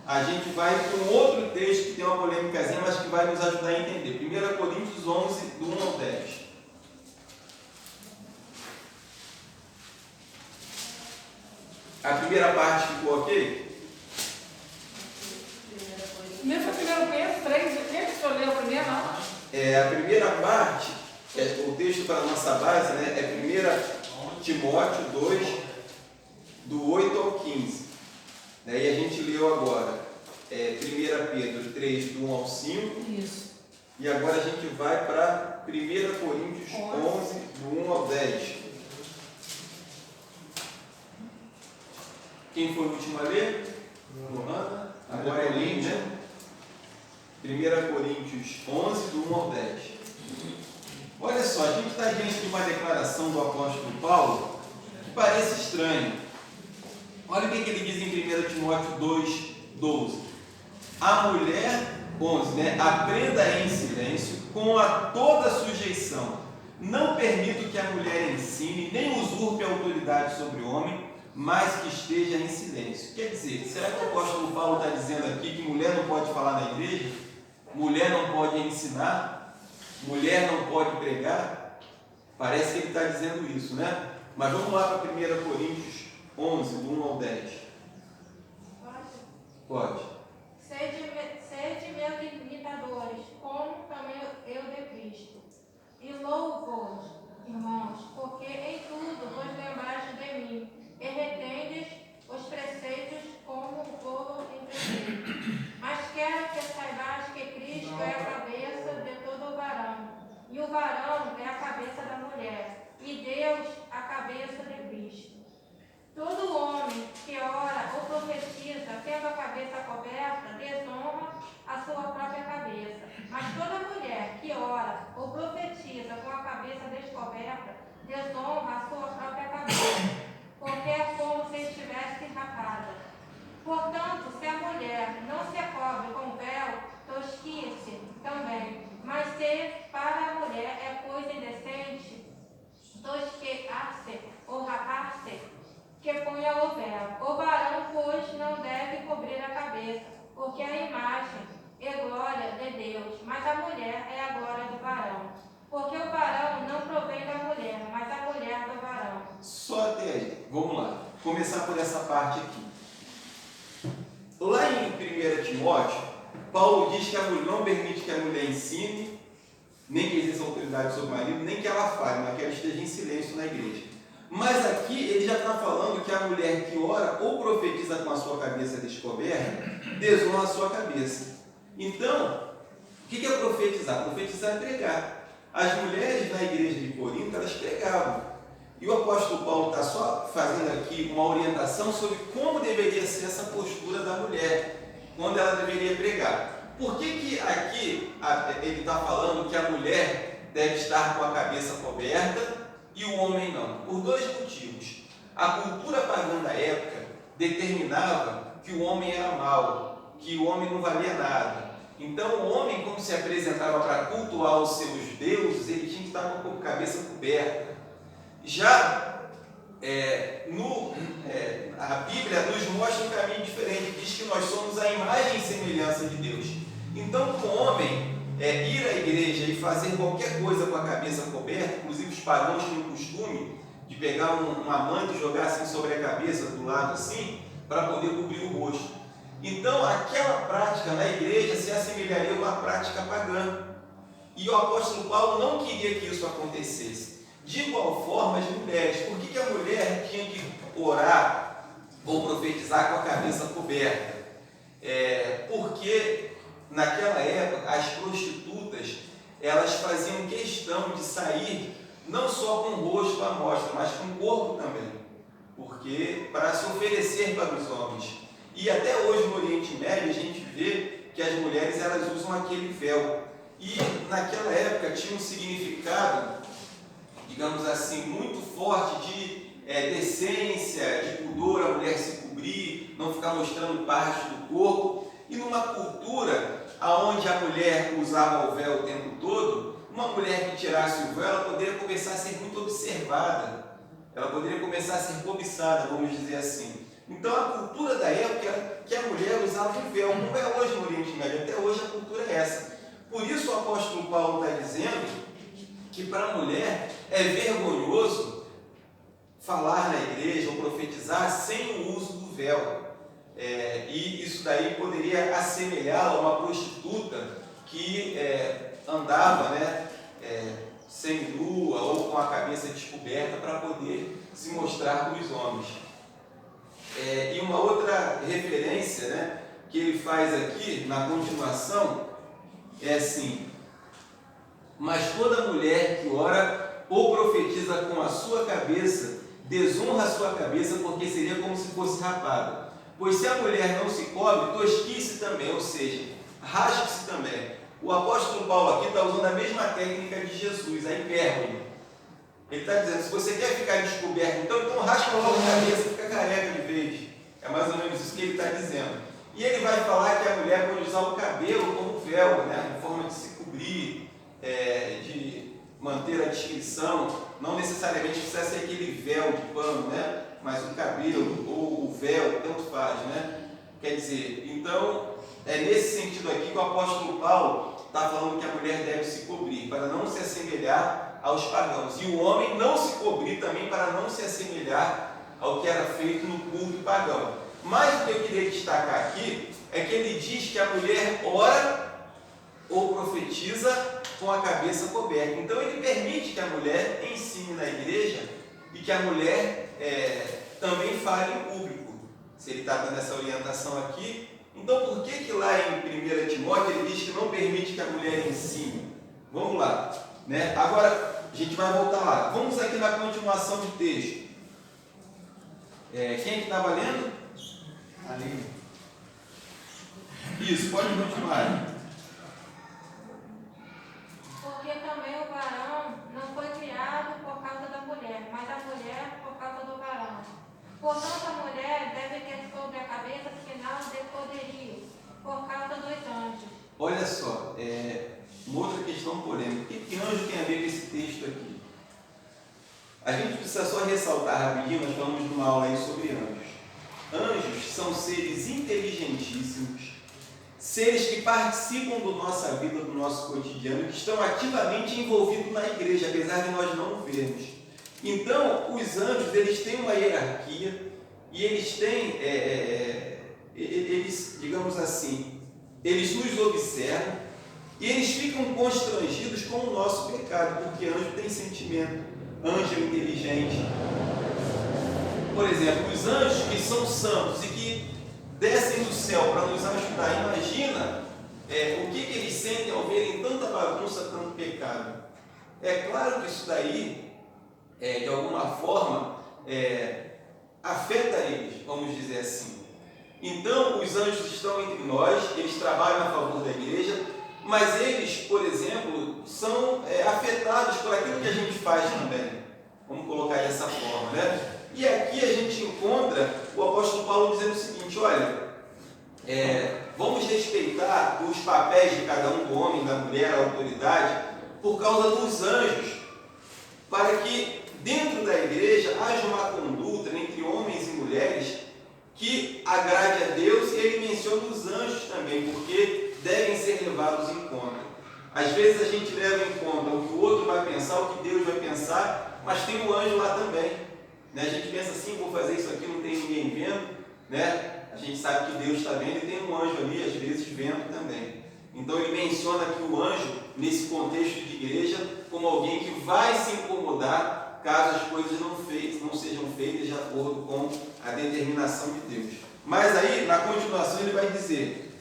a gente vai para um outro texto que tem uma polêmicazinha, mas que vai nos ajudar a entender. 1 Coríntios 11, do 1 ao 10. A primeira parte ficou ok? Primeiro foi 1 Pedro 3, o que você leu primeiro? Não? A primeira parte O texto para a nossa base, né, é 1 Timóteo 2, do 8 ao 15. E a gente leu agora 1 Pedro 3, do 1 ao 5. Isso. E agora a gente vai para 1 Coríntios 11, do 1 ao 10. Quem foi o último a ler? Johanna. Agora é Lin, né? 1 Coríntios 11, do 1 ao 10. Olha só, a gente está diante de uma declaração do apóstolo Paulo que parece estranho. Olha o que ele diz em 1 Timóteo 2, 12. A mulher, 11, né? Aprenda em silêncio, com a toda sujeição. Não permito que a mulher ensine, nem usurpe a autoridade sobre o homem, mas que esteja em silêncio. Quer dizer, será que o apóstolo Paulo está dizendo aqui que mulher não pode falar na igreja? Mulher não pode ensinar? Mulher não pode pregar? Parece que ele está dizendo isso, né? Mas vamos lá para 1 Coríntios 11, do 1 ao 10. Pode. Sede meus imitadores, como também eu de Cristo. E louvo-vos, irmãos, porque em tudo vos lembrais de mim, e retendes os preceitos como o povo entendeu. Mas quero que saibais que Cristo é a cabeça de todo o varão, e o varão é a cabeça da mulher, e Deus a cabeça de Cristo. Todo homem que ora ou profetiza, tendo a cabeça coberta, desonra a sua própria cabeça. Mas toda mulher que ora ou profetiza com a cabeça descoberta, desonra a sua própria cabeça, porque é como se estivesse rapada. Portanto, se a mulher não se cobre com véu, tosquia-se também. Mas se para a mulher é coisa indecente, tosquear-se ou rapar-se, que ponha o véu. O varão, pois, não deve cobrir a cabeça, porque a imagem é glória de Deus, mas a mulher é a glória do varão. Porque o varão não provém da mulher, mas a mulher do varão. Só até aí. Vamos lá. Começar por essa parte aqui. Lá em 1 Timóteo, Paulo diz que a mulher não permite que a mulher ensine, nem que exerça autoridade sobre o marido, nem que ela fale, mas que ela esteja em silêncio na igreja. Mas aqui ele já está falando que a mulher que ora ou profetiza com a sua cabeça descoberta, desonra a sua cabeça. Então, o que é profetizar? Profetizar é pregar. As mulheres na igreja de Corinto, elas pregavam. E o apóstolo Paulo está só fazendo aqui uma orientação sobre como deveria ser essa postura da mulher, quando ela deveria pregar. Por que aqui ele está falando que a mulher deve estar com a cabeça coberta e o homem não? Por dois motivos. A cultura pagã da época determinava que o homem era mau, que o homem não valia nada. Então o homem, como se apresentava para cultuar os seus deuses, ele tinha que estar com a cabeça coberta. Já a Bíblia nos mostra um caminho diferente, diz que nós somos a imagem e semelhança de Deus. Então, para o homem ir à igreja e fazer qualquer coisa com a cabeça coberta, inclusive os pagãos tinham o costume de pegar uma manta e jogar assim sobre a cabeça, do lado assim, para poder cobrir o rosto. Então, aquela prática na igreja se assemelharia a uma prática pagã. E o apóstolo Paulo não queria que isso acontecesse. De igual forma, as mulheres. Por que a mulher tinha que orar ou profetizar com a cabeça coberta? Porque naquela época as prostitutas elas faziam questão de sair não só com o rosto à mostra, mas com o corpo também, porque para se oferecer para os homens. E até hoje no Oriente Médio a gente vê que as mulheres elas usam aquele véu. E naquela época tinha um significado, digamos assim, muito forte de decência, de pudor, a mulher se cobrir, não ficar mostrando parte do corpo. E numa cultura onde a mulher usava o véu o tempo todo, uma mulher que tirasse o véu, ela poderia começar a ser muito observada, ela poderia começar a ser cobiçada, vamos dizer assim. Então a cultura da época era que a mulher usava o véu, como é hoje no Oriente Médio, até hoje a cultura é essa. Por isso o apóstolo Paulo está dizendo que para a mulher é vergonhoso falar na igreja ou profetizar sem o uso do véu. E isso daí poderia assemelhá-la a uma prostituta que andava, sem lua ou com a cabeça descoberta para poder se mostrar para os homens. E uma outra referência, né, que ele faz aqui na continuação é assim: mas toda mulher que ora ou profetiza com a sua cabeça desonra a sua cabeça, porque seria como se fosse rapada. Pois se a mulher não se cobre, tosquice também, ou seja, rasgue-se também. O apóstolo Paulo aqui está usando a mesma técnica de Jesus, a hipérbole. Ele está dizendo: se você quer ficar descoberto, então rasga logo a cabeça, fica careca de vez. É mais ou menos isso que ele está dizendo. E ele vai falar que a mulher pode usar o cabelo como véu, né, em forma de se cobrir, de manter a discrição. Não necessariamente precisa ser aquele véu de pano, né, mas o cabelo ou o véu, tanto faz, né? Quer dizer, então, é nesse sentido aqui que o apóstolo Paulo está falando que a mulher deve se cobrir, para não se assemelhar aos pagãos. E o homem não se cobrir também para não se assemelhar ao que era feito no culto pagão. Mas o que eu queria destacar aqui é que ele diz que a mulher ora ou profetiza com a cabeça coberta. Então ele permite que a mulher ensine na igreja e que a mulher também fale em público. Se ele está dando essa orientação aqui, então por que lá em 1 Timóteo ele diz que não permite que a mulher ensine? Vamos lá, né? Agora a gente vai voltar lá. Vamos aqui na continuação do texto. Quem é que estava lendo? Ali. Isso, pode continuar. Porque também o varão não foi criado por causa da mulher, mas a mulher por causa do varão. Portanto, a mulher deve ter sobre a cabeça sinal de poderio, por causa dos anjos. Olha só, uma outra questão polêmica. O que anjo tem a ver com esse texto aqui? A gente precisa só ressaltar rapidinho, nós falamos numa aula aí sobre anjos. Anjos são seres inteligentíssimos, seres que participam da nossa vida, do nosso cotidiano, que estão ativamente envolvidos na igreja, apesar de nós não vermos. Então, os anjos, eles têm uma hierarquia e eles têm, eles, digamos assim, eles nos observam e eles ficam constrangidos com o nosso pecado, porque anjo tem sentimento, anjo é inteligente. Por exemplo, os anjos que são santos e que descem do céu para nos ajudar, imagina o que eles sentem ao verem tanta bagunça, tanto pecado. É claro que isso daí, de alguma forma, afeta eles, vamos dizer assim. Então, os anjos estão entre nós, eles trabalham a favor da igreja, mas eles, por exemplo, são afetados por aquilo que a gente faz também. Vamos colocar dessa forma, né? E aqui a gente encontra o apóstolo Paulo dizendo o seguinte: olha, vamos respeitar os papéis de cada um, do homem, da mulher, a autoridade, por causa dos anjos, para que dentro da igreja haja uma conduta entre homens e mulheres que agrade a Deus, e ele menciona os anjos também, porque devem ser levados em conta. Às vezes a gente leva em conta o que o outro vai pensar, o que Deus vai pensar, mas tem o anjo lá também, né? A gente pensa assim: vou fazer isso aqui, não tem ninguém vendo, né? A gente sabe que Deus está vendo e tem um anjo ali, às vezes, vendo também. Então ele menciona aqui o anjo, nesse contexto de igreja, como alguém que vai se incomodar caso as coisas não sejam feitas de acordo com a determinação de Deus. Mas aí, na continuação, ele vai dizer,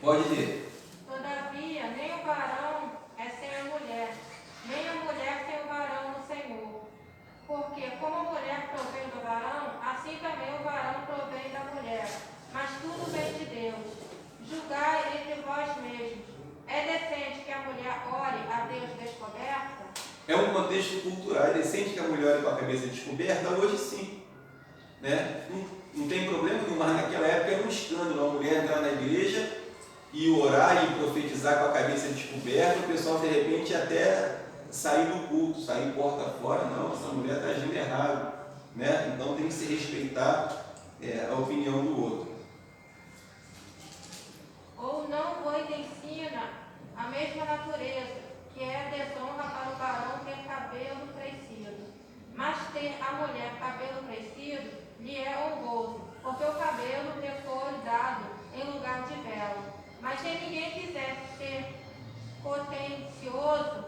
pode ler. Todavia, nem o varão é sem a mulher, nem a mulher sem o varão no Senhor. Porque como a mulher provém do varão, assim também o varão provém da mulher. Mas tudo vem de Deus. Julgai entre vós mesmos. É decente que a mulher ore a Deus descoberta? É um contexto cultural. É decente que a mulher ore com a cabeça descoberta? Hoje sim, né? Não tem problema nenhum, mas naquela época era um escândalo a mulher entrar na igreja e orar e profetizar com a cabeça descoberta, o pessoal de repente até sair do culto, sair porta fora. Não, essa mulher está agindo errado, né? Então tem que se respeitar a opinião do outro. Ou não vos ensina a mesma natureza, que é a desonra para o varão ter cabelo crescido. Mas ter a mulher cabelo crescido lhe é honroso, porque o cabelo lhe foi dado em lugar de vela. Mas se ninguém quiser ser contencioso,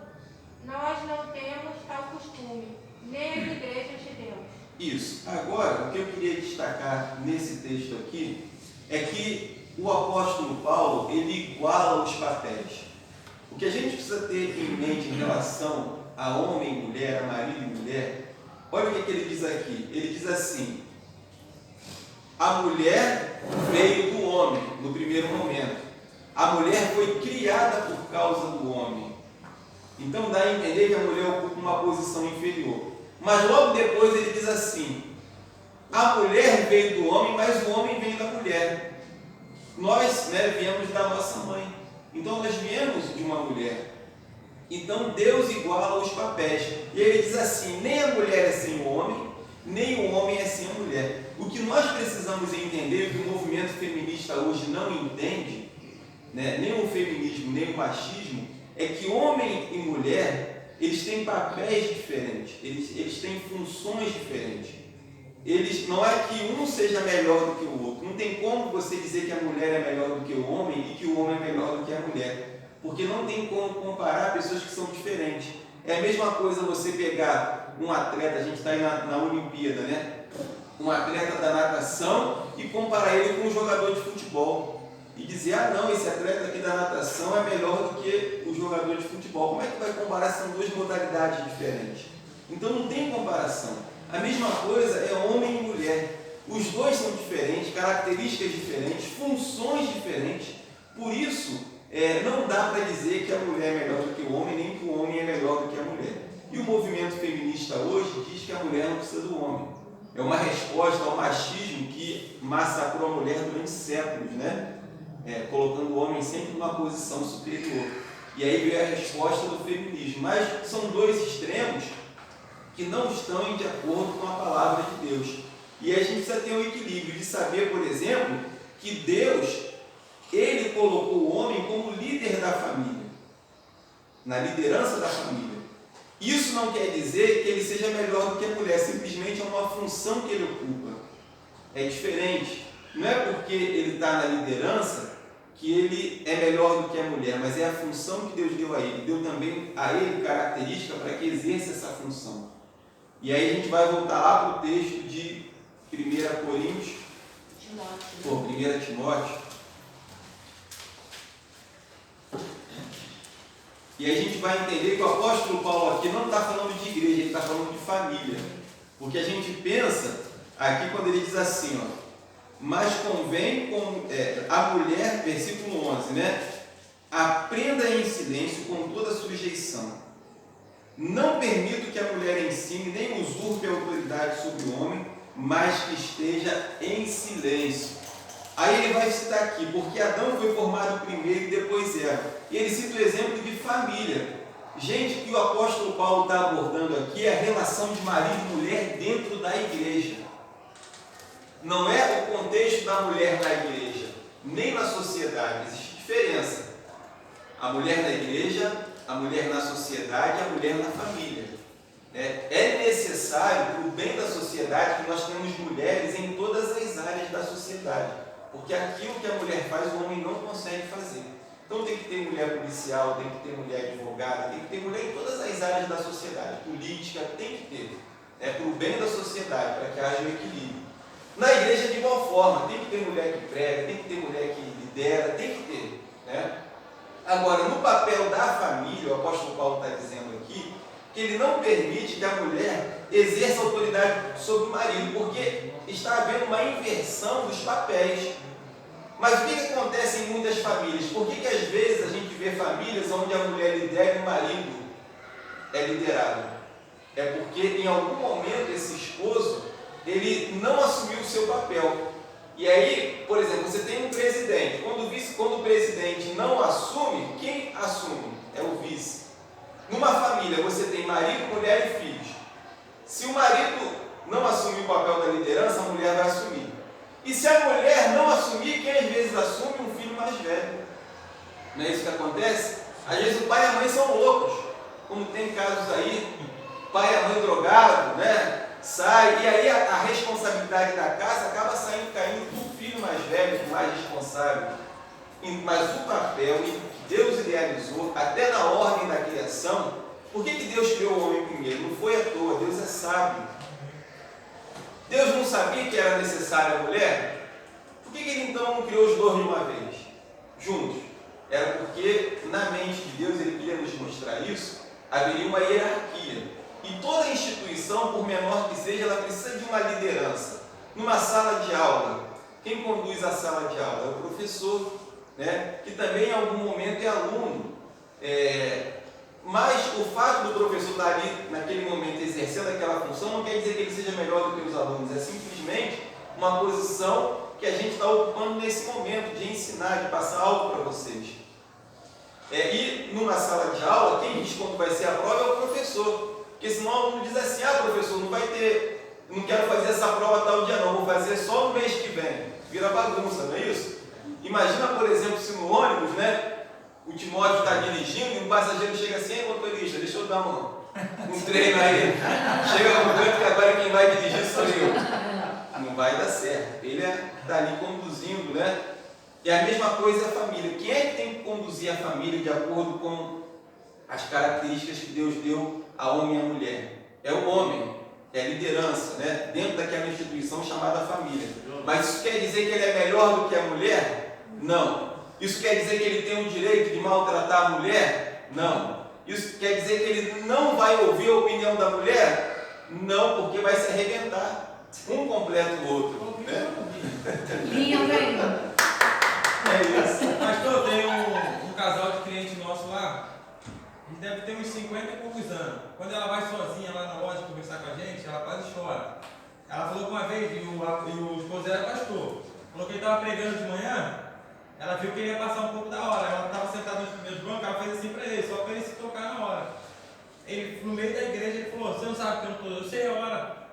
nós não temos tal costume, nem as igrejas de Deus. Isso. Agora, o que eu queria destacar nesse texto aqui é que o apóstolo Paulo, ele iguala os papéis. O que a gente precisa ter em mente em relação a homem e mulher, a marido e mulher, olha o que ele diz aqui. Ele diz assim: a mulher veio do homem no primeiro momento. A mulher foi criada por causa do homem. Então dá a entender que a mulher ocupa uma posição inferior. Mas logo depois ele diz assim: a mulher veio do homem, mas o homem veio da mulher. Nós, viemos da nossa mãe. Então nós viemos de uma mulher. Então Deus iguala os papéis. E ele diz assim: nem a mulher é sem o homem, nem o homem é sem a mulher. O que nós precisamos entender, que o movimento feminista hoje não entende, nem o feminismo, nem o machismo, é que homem e mulher, eles têm papéis diferentes, eles têm funções diferentes. Não é que um seja melhor do que o outro. Não tem como você dizer que a mulher é melhor do que o homem e que o homem é melhor do que a mulher. Porque não tem como comparar pessoas que são diferentes. É a mesma coisa você pegar um atleta, a gente está aí na Olimpíada, um atleta da natação e comparar ele com um jogador de futebol. E dizer, não, esse atleta aqui da natação é melhor do que o jogador de futebol. Como é que vai comparar? São duas modalidades diferentes. Então não tem comparação. A mesma coisa é homem e mulher. Os dois são diferentes, características diferentes, funções diferentes. Por isso, não dá para dizer que a mulher é melhor do que o homem, nem que o homem é melhor do que a mulher. E o movimento feminista hoje diz que a mulher não precisa do homem. É uma resposta ao machismo que massacrou a mulher durante séculos, colocando o homem sempre numa posição superior. E aí veio a resposta do feminismo. Mas são dois extremos que não estão de acordo com a palavra de Deus. E aí a gente precisa ter um equilíbrio de saber, por exemplo, que Deus, ele colocou o homem como líder da família, na liderança da família. Isso não quer dizer que ele seja melhor do que a mulher, simplesmente é uma função que ele ocupa. É diferente. Não é porque ele está na liderança que ele é melhor do que a mulher, mas é a função que Deus deu a ele. Deu também a ele característica para que exerça essa função. E aí a gente vai voltar lá para o texto de 1 Coríntios, 1 Timóteo. E aí a gente vai entender que o apóstolo Paulo aqui não está falando de igreja, ele está falando de família. Porque a gente pensa aqui quando ele diz assim, mas convém a mulher, versículo 11, aprenda em silêncio com toda sujeição. Não permito que a mulher ensine nem usurpe a autoridade sobre o homem, mas que esteja em silêncio. Aí ele vai citar aqui, porque Adão foi formado primeiro e depois Eva. E ele cita o exemplo de família. Gente, o que o apóstolo Paulo está abordando aqui é a relação de marido e mulher dentro da igreja. Não é o contexto da mulher na igreja, nem na sociedade. Existe diferença. A mulher na igreja, a mulher na sociedade e a mulher na família. É necessário, para o bem da sociedade, que nós tenhamos mulheres em todas as áreas da sociedade. Porque aquilo que a mulher faz, o homem não consegue fazer. Então tem que ter mulher policial, tem que ter mulher advogada, tem que ter mulher em todas as áreas da sociedade. Política, tem que ter. É para o bem da sociedade, para que haja um equilíbrio. Na igreja, de igual forma, tem que ter mulher que prega, tem que ter mulher que lidera, tem que ter. Agora, no papel da família, o apóstolo Paulo está dizendo aqui, que ele não permite que a mulher exerça autoridade sobre o marido, porque está havendo uma inversão dos papéis. Mas o que acontece em muitas famílias? Por que às vezes a gente vê famílias onde a mulher lidera e o marido é liderado? É porque em algum momento esse esposo, ele não assumiu o seu papel. E aí, por exemplo, você tem um presidente. Quando o presidente não assume, quem assume? É o vice. Numa família você tem marido, mulher e filhos. Se o marido não assumir o papel da liderança, a mulher vai assumir. E se a mulher não assumir, quem às vezes assume? Um filho mais velho. Não é isso que acontece? Às vezes o pai e a mãe são loucos. Como tem casos aí, pai e a mãe drogado, sai, e aí a responsabilidade da casa acaba caindo para o filho mais velho, mais responsável. Mas o papel que Deus idealizou, até na ordem da criação, Por que Deus criou o homem primeiro? Não foi à toa, Deus é sábio. Deus não sabia que era necessária a mulher? Por que Ele então não criou os dois de uma vez, juntos? Era porque na mente de Deus Ele queria nos mostrar isso, haveria uma hierarquia. E toda instituição, por menor que seja, ela precisa de uma liderança. Numa sala de aula, quem conduz a sala de aula é o professor, né? Que também em algum momento é aluno. Mas o fato do professor estar ali naquele momento exercendo aquela função não quer dizer que ele seja melhor do que os alunos, é simplesmente uma posição que a gente está ocupando nesse momento de ensinar, de passar algo para vocês. E numa sala de aula, quem diz quando vai ser a prova é o professor, porque senão o aluno diz assim: ah, professor, não vai ter, não quero fazer essa prova tal dia não, vou fazer só no mês que vem. Vira bagunça, não é isso? Imagina, por exemplo, se no ônibus, né, o Timóteo está dirigindo e um passageiro chega assim: ei, motorista, deixa eu dar um treino aí. Chega no canto que agora quem vai dirigir sou eu. Não vai dar certo. Ele está ali conduzindo, né? E a mesma coisa é a família. Quem é que tem que conduzir a família de acordo com as características que Deus deu ao homem e à mulher? É o homem, é a liderança, né? Dentro daquela instituição chamada família. Mas isso quer dizer que ele é melhor do que a mulher? Não. Isso quer dizer que ele tem o direito de maltratar a mulher? Não. Isso quer dizer que ele não vai ouvir a opinião da mulher? Não, porque vai se arrebentar. Um completa o outro. Né? Lindo ainda. É isso. Pastor, tem um casal de cliente nosso lá, ele deve ter uns 50 e poucos anos. Quando ela vai sozinha lá na loja conversar com a gente, ela quase chora. Ela falou que uma vez, e o esposo era pastor, falou que ele estava pregando de manhã, ela viu que ele ia passar um pouco da hora. Ela estava sentada nos primeiros bancos, ela fez assim para ele, só para ele se tocar na hora. Ele, no meio da igreja, ele falou: você não sabe que eu não estou, eu sei a hora.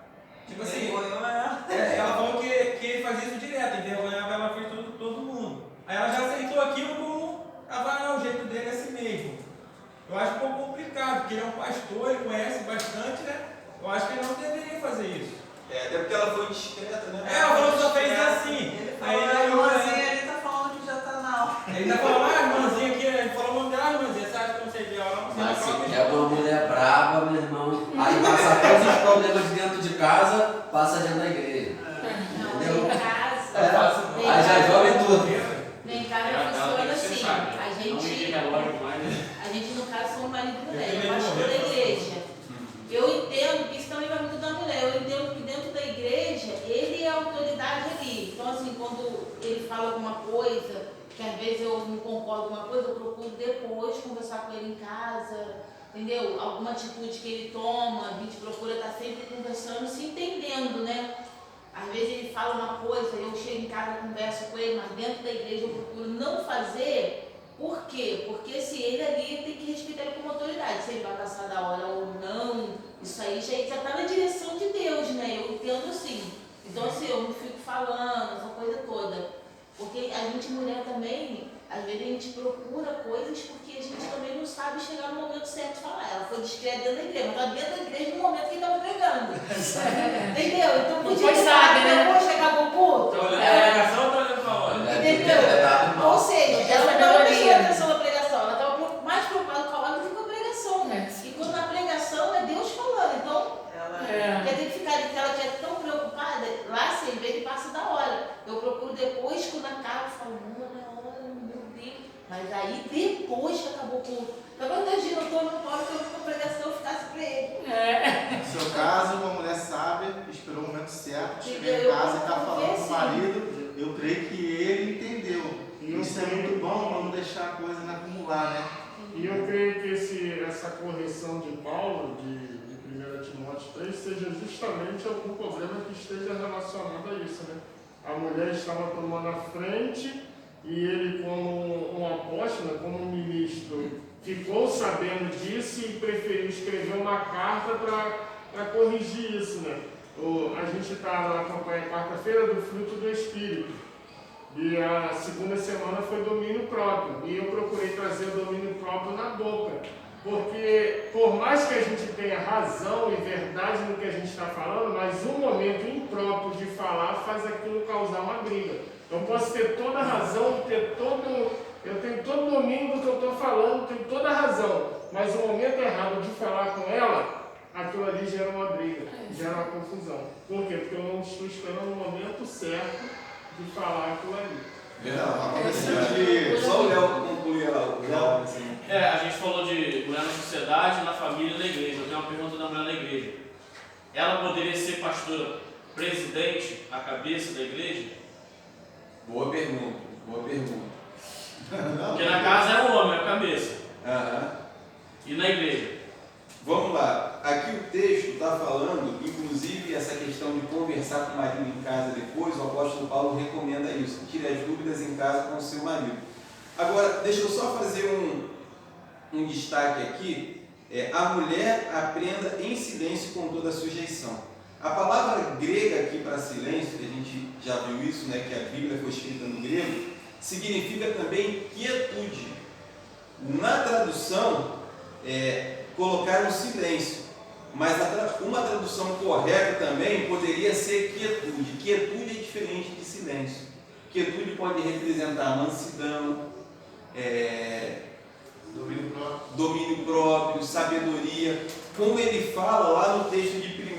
Tipo assim, ela falou que ele fazia isso direto, envergonhava ela fez todo mundo. Aí ela já aceitou aquilo como, o jeito dele é assim mesmo. Eu acho um pouco complicado, porque ele é um pastor, ele conhece bastante, né? Eu acho que ele não deveria fazer isso. Até porque ela foi discreta, né? Ela falou que só fez assim. Ele falou, a irmãzinha ali tá falando que já tá na hora. Ele tá falando, a irmãzinha aqui, ele falou o nome dela, irmãzinha, você acha que eu não sei de hora? Não sei. Mas se é uma mulher brava, meu irmão, aí passa todos os problemas dentro de casa, passa dentro da igreja. Entendeu? Em casa, Aí já joga tudo. Em casa funciona assim. A gente, no caso, somos marido e mulher, eu pastor da igreja. Eu entendo que isso também vai muito da mulher. Eu entendo que dentro da igreja, ele é a autoridade ali. Então, assim, quando ele fala alguma coisa, que às vezes eu não concordo com uma coisa, eu procuro depois conversar com ele em casa, entendeu? Alguma atitude que ele toma, a gente procura estar sempre conversando, se entendendo, né? Às vezes ele fala uma coisa, eu chego em casa e converso com ele, mas dentro da igreja eu procuro não fazer. Por quê? Porque se ele ali tem que respeitar ele como autoridade, se ele vai passar da hora ou não, isso aí já está na direção de Deus, né? Eu entendo assim. Então assim, eu não fico falando essa coisa toda. Porque a gente, mulher também, às vezes a gente procura coisas porque a gente também não sabe chegar no momento certo de falar. Ela foi discreta dentro da igreja, mas estava dentro da igreja no momento que ele estava pregando. Entendeu? Então podia sabe, né? Depois chegar pro culto. Tá olhando a pregação ou tá olhando pra hora? Entendeu? Ou seja, ela não estava prestando atenção na pregação, ela estava mais preocupada com a hora do que com a pregação, né? E quando na pregação é Deus falando, então quer ter que ficar ali, que ela estiver tão preocupada, lá se ele vê, ele passa da hora. Eu procuro depois, quando acaba, eu falo, não é hora, meu Deus. Mas aí depois que acabou o culto, acabou de agir, eu estou no pau que eu com a pregação ficasse para ele. No seu caso, uma mulher sábia esperou o momento certo, chegou em casa e está falando com o marido. Eu creio que ele entendeu. E isso é muito bom para não deixar a coisa acumular, né? E eu creio que essa correção de Paulo, de 1 Timóteo 3, seja justamente algum problema que esteja relacionado a isso, né? A mulher estava tomando a frente e ele, como um apóstolo, como um ministro, ficou sabendo disso e preferiu escrever uma carta para corrigir isso, né? A gente está na campanha quarta-feira do fruto do Espírito. E a segunda semana foi domínio próprio. E eu procurei trazer o domínio próprio na boca. Porque, por mais que a gente tenha razão e verdade no que a gente está falando, mas um momento impróprio de falar faz aquilo causar uma briga. Eu posso ter toda a razão, eu tenho todo o domínio do que eu estou falando, tenho toda a razão. mas o momento errado de falar com ela, aquilo ali gera uma briga, gera uma confusão. Por quê? Porque eu não estou esperando o momento certo de falar aquilo ali. Só o Léo concluir lá. A gente falou de mulher na sociedade, na família e na igreja. Eu tenho uma pergunta da mulher na igreja. Ela poderia ser pastora presidente, a cabeça da igreja? Boa pergunta. Porque na casa é o homem, é a cabeça. E na igreja? Vamos lá. Aqui o texto está falando, inclusive, essa questão de conversar com o marido em casa depois. O apóstolo Paulo recomenda isso. Tire as dúvidas em casa com o seu marido. Agora, deixa eu só fazer um destaque aqui. A mulher aprenda em silêncio com toda a sujeição. A palavra grega aqui para silêncio, que a gente já viu isso, né, que a Bíblia foi escrita no grego, significa também quietude. Na tradução, colocaram silêncio, mas uma tradução correta também poderia ser quietude. Quietude é diferente de silêncio. Quietude pode representar mansidão, domínio próprio, sabedoria. Como ele fala lá no texto de 1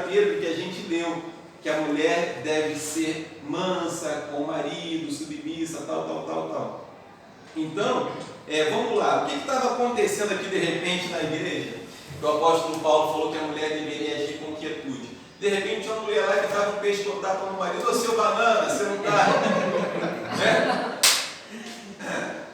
Pedro que a gente leu, que a mulher deve ser mansa com o marido, submissa, tal. Então, vamos lá. O que estava acontecendo aqui de repente na igreja? O apóstolo Paulo falou que a mulher deveria agir com quietude. De repente, uma mulher lá que estava um peixe cortado para o marido: ô seu banana, você não está?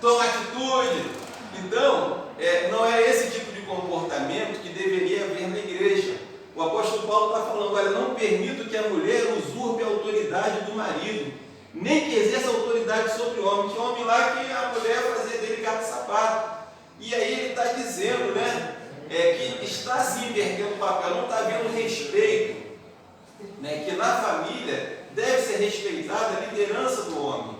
Toma atitude. Então, não é esse tipo de comportamento que deveria haver na igreja. O apóstolo Paulo está falando: olha, não permito que a mulher usurpe a autoridade do marido, nem que exerça autoridade sobre o homem. Tinha um homem lá que a mulher fazia dele gato de sapato. E aí ele está dizendo, né, que está se invertendo o papel, não está havendo respeito, né, que na família deve ser respeitada a liderança do homem.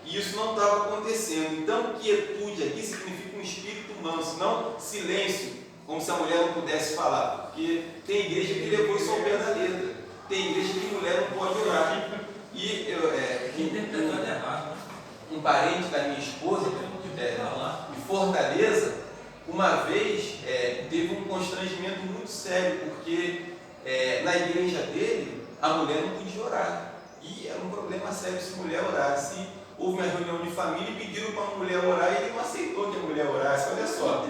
E isso não estava acontecendo. Então, quietude aqui significa um espírito manso, não silêncio, como se a mulher não pudesse falar. Porque tem igreja que levou isso ao pé da letra. Tem igreja que mulher não pode orar. E um parente da minha esposa, de Fortaleza, uma vez teve um constrangimento muito sério, porque na igreja dele a mulher não podia orar. E era um problema sério se a mulher orasse. Houve uma reunião de família e pediram para a mulher orar e ele não aceitou que a mulher orasse. Olha só,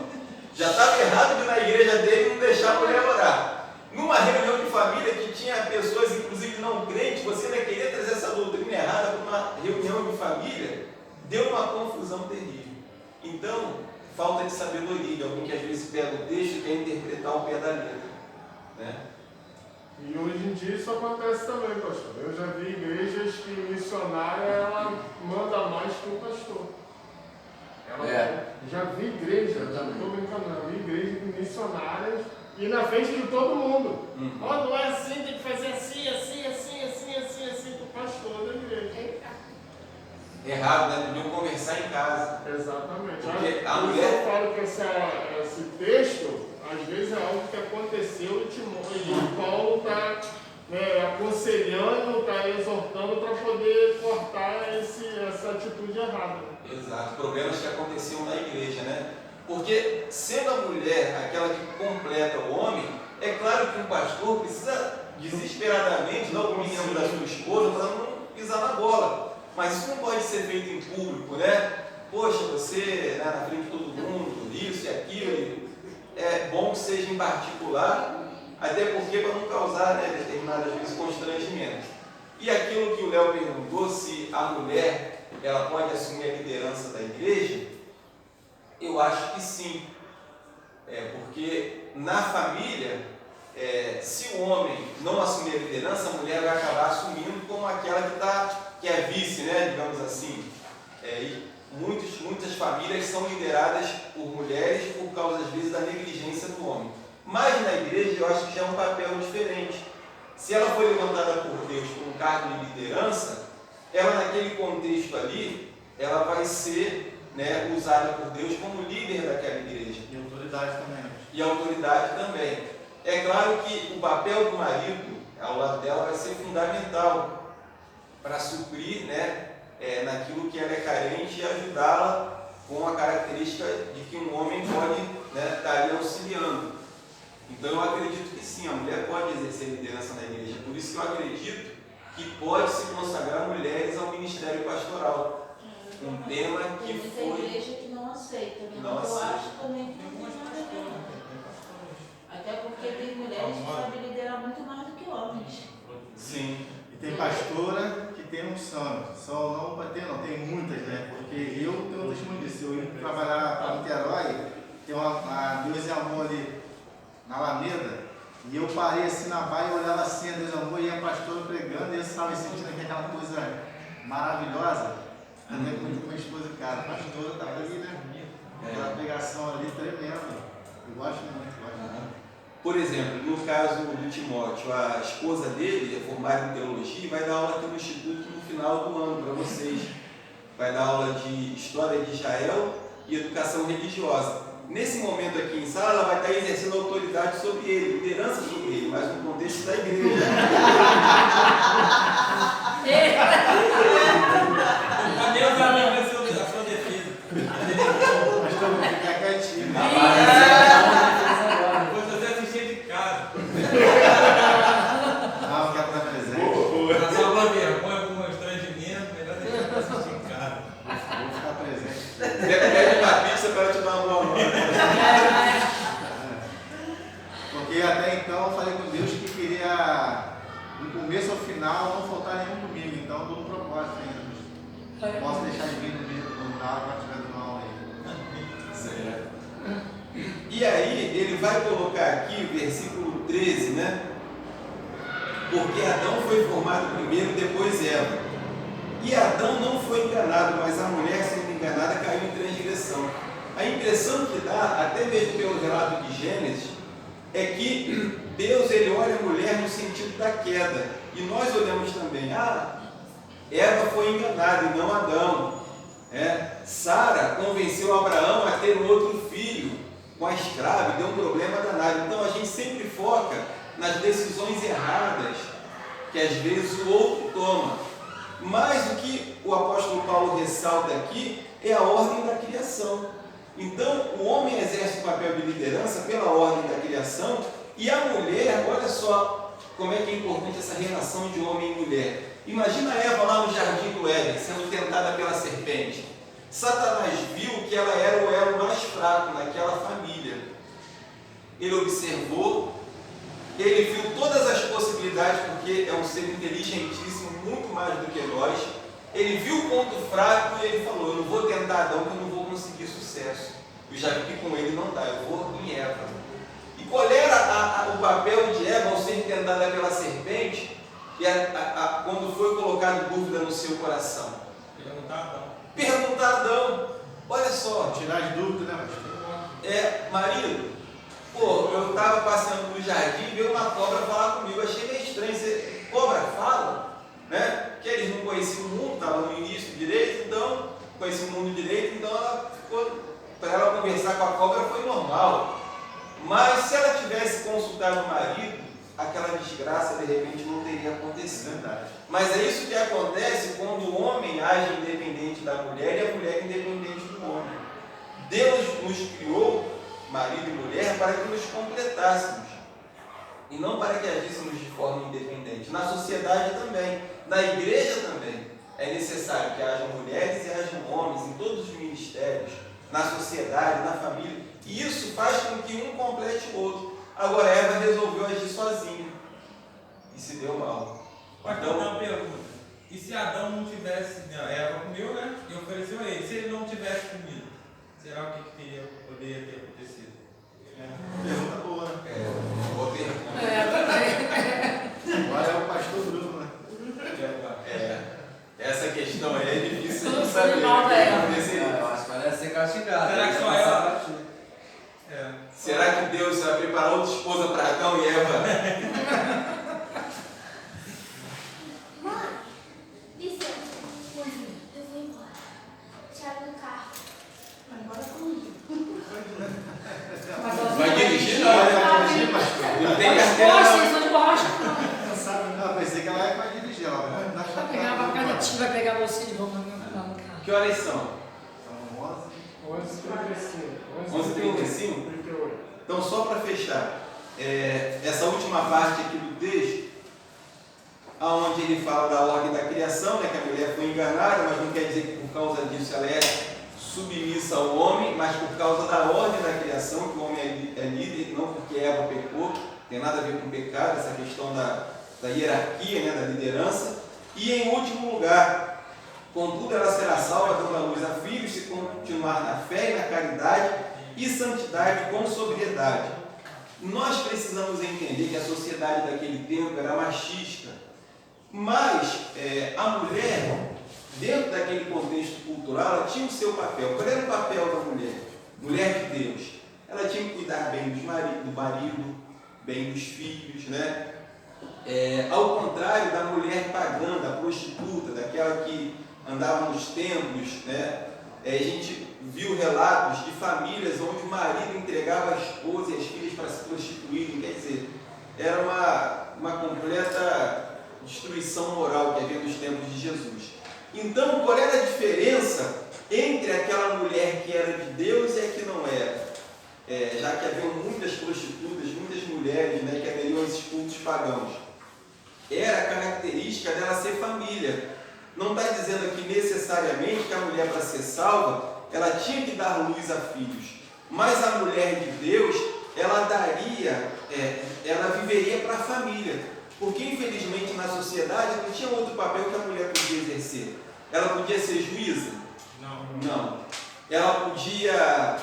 já estava errado de na igreja dele não deixar a mulher orar. Numa reunião de família que tinha pessoas, inclusive não crentes, você ainda queria trazer essa doutrina errada para uma reunião de família, deu uma confusão terrível. Então, falta de sabedoria, de alguém que às vezes pega o texto e quer interpretar o pé da letra, né? E hoje em dia isso acontece também, pastor. Eu já vi igrejas que missionária ela manda mais que o pastor. Já vi igreja, não estou brincando, já vi igrejas missionárias e na frente de todo mundo. Não é assim, tem que fazer assim, para o pastor da igreja. Errado, né? Deviam conversar em casa. Exatamente. Porque a mulher... Eu falo que esse texto, às vezes, é algo que aconteceu e Paulo está aconselhando, está exortando para poder cortar essa atitude errada. Exato, problemas que aconteciam na igreja, né? Porque sendo a mulher aquela que completa o homem, é claro que um pastor precisa desesperadamente dar opinião da sua esposa para não pisar na bola. Mas isso não pode ser feito em público, né? Poxa, você, na frente de todo mundo, isso e aquilo. É bom que seja em particular, até porque para não causar, né, determinadas vezes constrangimentos. E aquilo que o Léo perguntou, se a mulher ela pode assumir a liderança da igreja, eu acho que sim. Porque na família, se o homem não assumir a liderança, a mulher vai acabar assumindo como aquela que é vice, né, digamos assim. Muitas famílias são lideradas por mulheres por causa, às vezes, da negligência do homem. Mas na igreja eu acho que já é um papel diferente. Se ela foi levantada por Deus por um cargo de liderança, ela naquele contexto ali, ela vai ser, né, usada por Deus como líder daquela igreja. E autoridade também. E autoridade também. É claro que o papel do marido ao lado dela vai ser fundamental para suprir, né, naquilo que ela é carente e ajudá-la com a característica de que um homem pode, né, está ali auxiliando. Então eu acredito que sim, a mulher pode exercer liderança na igreja. Por isso que eu acredito que pode se consagrar mulheres ao ministério pastoral. Um tema que tem muita foi... igreja que não aceita, né? Não Mas eu aceita. acho também que não tem nada a ver, não. Até porque tem mulheres que sabem liderar muito mais do que homens. Sim. E tem pastora que tem unção. Só não para ter, não. Tem muitas, né? Porque eu tenho um testemunho disso. Eu ia trabalhar para Niterói, tem uma Deus e Amor ali na Alameda, e eu parei assim na baia, olhava assim a Deus e Amor, e a pastora pregando, e eu estava sentindo aquela coisa maravilhosa. Até com minha esposa, cara, a pastora estava ali, né? Aquela pregação ali tremenda. Eu gosto muito, gosto muito. Por exemplo, no caso do Timóteo, a esposa dele é formada em teologia e vai dar aula aqui no Instituto no final do ano para vocês. Vai dar aula de História de Israel e Educação Religiosa. Nesse momento aqui em sala, ela vai estar exercendo autoridade sobre ele, liderança sobre ele, mas no contexto da igreja. Deus amigo a sua defesa. Mas estamos ficar quietinho. Depois você assistir de casa. Não, quero estar presente. Tá só uma vergonha com um constrangimento, melhor deixar pra assistir em casa. Vou ficar presente. Pede uma pizza para te dar uma boa nota. Porque até então eu falei com Deus que queria, do começo ao final, não faltar nenhum domingo. Então eu dou um propósito ainda. Posso deixar de vir no final quando estiver dando aula aí. Certo. E aí, ele vai colocar aqui o versículo 13, né? Porque Adão foi formado primeiro, depois Eva. E Adão não foi enganado, mas a mulher, sendo enganada, caiu em transgressão. A impressão que dá, até mesmo pelo relato de Gênesis, é que Deus ele olha a mulher no sentido da queda. E nós olhamos também, Eva foi enganada e não Adão. Sara convenceu Abraão a ter um outro filho com a escrava e deu um problema danado. Então a gente sempre foca nas decisões erradas que às vezes o outro toma. Mas o que o apóstolo Paulo ressalta aqui é a ordem da criação. Então o homem exerce o papel de liderança pela ordem da criação e a mulher, olha só como é que é importante essa relação de homem e mulher. Imagina Eva lá no jardim do Éden, sendo tentada pela serpente. Satanás viu que ela era o elo mais fraco naquela família. Ele observou, ele viu todas as possibilidades, porque é um ser inteligentíssimo, muito mais do que nós. Ele viu o ponto fraco e ele falou, eu não vou tentar Adão, porque eu não vou conseguir sucesso. Eu já vi que com ele não dá, eu vou em Eva. E qual era o papel de Eva ao ser tentada pela serpente? E quando foi colocado dúvida no seu coração? Perguntar a Adão. Olha só. Tirar as dúvidas, né, pastor? Marido, eu estava passeando no jardim e veio uma cobra falar comigo. Achei meio estranho. Cobra fala? Né? Que eles não conheciam o mundo, estava no início direito, então, conheciam o mundo direito, então ela ficou, para ela conversar com a cobra foi normal. Mas se ela tivesse consultado o marido, aquela desgraça de repente não teria acontecido. Mas é isso que acontece quando o homem age independente da mulher e a mulher independente do homem. Deus nos criou, marido e mulher, para que nos completássemos e não para que agíssemos de forma independente. Na sociedade também, na igreja também, é necessário que hajam mulheres e hajam homens em todos os ministérios, na sociedade, na família, e isso faz com que um complete o outro. Agora Eva resolveu agir sozinha e se deu mal. Pastor, uma pergunta. E se Adão não tivesse, Eva comeu, né? E ofereceu a ele. Se ele não tivesse comido, será o que poderia ter acontecido? Pergunta boa, né? Boa pergunta. Agora é o pastor Bruno, né? Essa questão aí é difícil de Foi saber. mal da Eva. Eu acho que parece ser castigado. Será que só ela? Será que Deus vai preparar outra esposa para Adão e Eva? Mãe, licença, eu vou embora. Chave do carro. Vai embora comigo. Vai dirigir não, né? Não tem carteira não. De borracha, Não sabe, não. Pensei que ela vai dirigir, ela vai dar vai pegar uma canetinha, vai pegar você de roupa no carro. Que horas são? São 11. 11:35? Então, só para fechar, essa última parte aqui do texto, onde ele fala da ordem da criação, né, que a mulher foi enganada, mas não quer dizer que por causa disso ela é submissa ao homem, mas por causa da ordem da criação, que o homem é líder, não porque Eva pecou, tem nada a ver com pecado, essa questão da hierarquia, né, da liderança. E em último lugar, contudo ela será salva dando à luz a filhos, se continuar na fé e na caridade e santidade com sobriedade. Nós precisamos entender que a sociedade daquele tempo era machista, mas a mulher, dentro daquele contexto cultural, ela tinha o seu papel. Qual era o papel da mulher? Mulher de Deus. Ela tinha que cuidar bem do marido, bem dos filhos, né? Ao contrário da mulher pagã, da prostituta, daquela que andava nos templos, né? A gente viu relatos de famílias onde o marido entregava a esposa e as filhas para se prostituírem. Quer dizer, era uma completa destruição moral que havia nos tempos de Jesus. Então, qual era a diferença entre aquela mulher que era de Deus e a que não era? Já que havia muitas prostitutas, muitas mulheres, né, que aderiam a esses cultos pagãos. Era a característica dela ser família. Não está dizendo aqui necessariamente que a mulher, para ser salva, ela tinha que dar luz a filhos. Mas a mulher de Deus, ela viveria para a família. Porque, infelizmente, na sociedade não tinha outro papel que a mulher podia exercer. Ela podia ser juíza? Não. Ela podia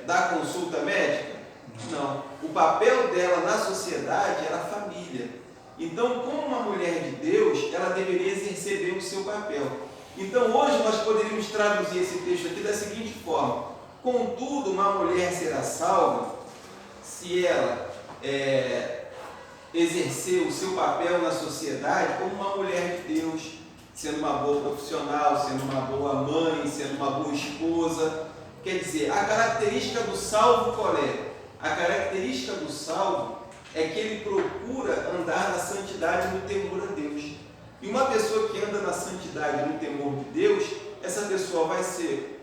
dar consulta médica? Não. O papel dela na sociedade era a família. Então, como uma mulher de Deus, ela deveria exercer bem o seu papel. Então, hoje nós poderíamos traduzir esse texto aqui da seguinte forma: contudo, uma mulher será salva se ela exercer o seu papel na sociedade como uma mulher de Deus, sendo uma boa profissional, sendo uma boa mãe, sendo uma boa esposa. Quer dizer, a característica do salvo qual é? A característica do salvo é que ele procura andar na santidade e no temor a Deus. E uma pessoa que anda na santidade e no temor de Deus, essa pessoa vai ser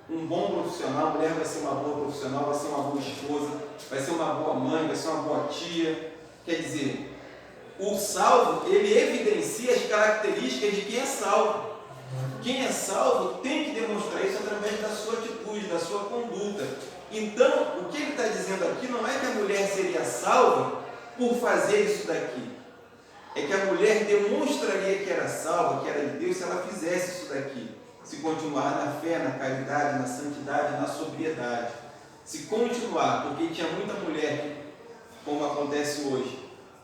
um bom profissional, a mulher vai ser uma boa profissional, vai ser uma boa esposa, vai ser uma boa mãe, vai ser uma boa tia. Quer dizer, o salvo, ele evidencia as características de quem é salvo. Quem é salvo tem que demonstrar isso através da sua atitude, da sua conduta. Então, o que ele está dizendo aqui não é que a mulher seria salva por fazer isso daqui. É que a mulher demonstraria que era salva, que era de Deus, se ela fizesse isso daqui. Se continuar na fé, na caridade, na santidade, na sobriedade. Se continuar, porque tinha muita mulher que, como acontece hoje,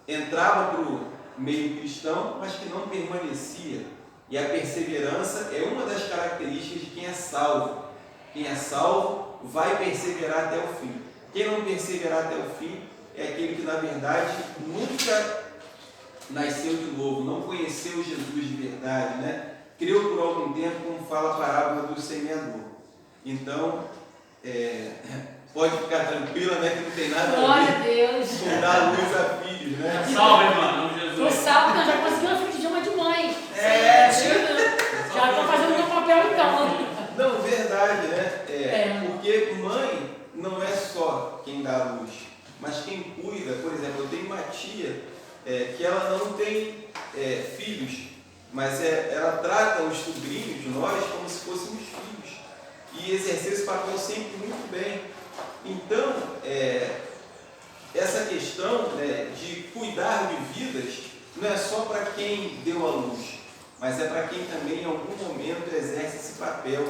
entrava para o meio cristão, mas que não permanecia. E a perseverança é uma das características de quem é salvo. Quem é salvo vai perseverar até o fim. Quem não perseverar até o fim é aquele que, na verdade, nunca nasceu de novo, não conheceu Jesus de verdade, né? Criou por algum tempo, como fala a parábola do semeador. Então, pode ficar tranquila, né? Que não tem nada a ver com dar luz a filhos, né? Salve, irmão, Jesus. Tô salvo, não, já consegui uma filha de idioma de mãe. Já estou fazendo meu papel então. Não, verdade, né? Porque mãe não é só quem dá a luz, mas quem cuida. Por exemplo, eu tenho uma tia que ela não tem filhos, mas ela trata os sobrinhos de nós como se fôssemos filhos e exercer esse papel sempre muito bem. Então, essa questão, né, de cuidar de vidas não é só para quem deu a luz, mas é para quem também em algum momento exerce esse papel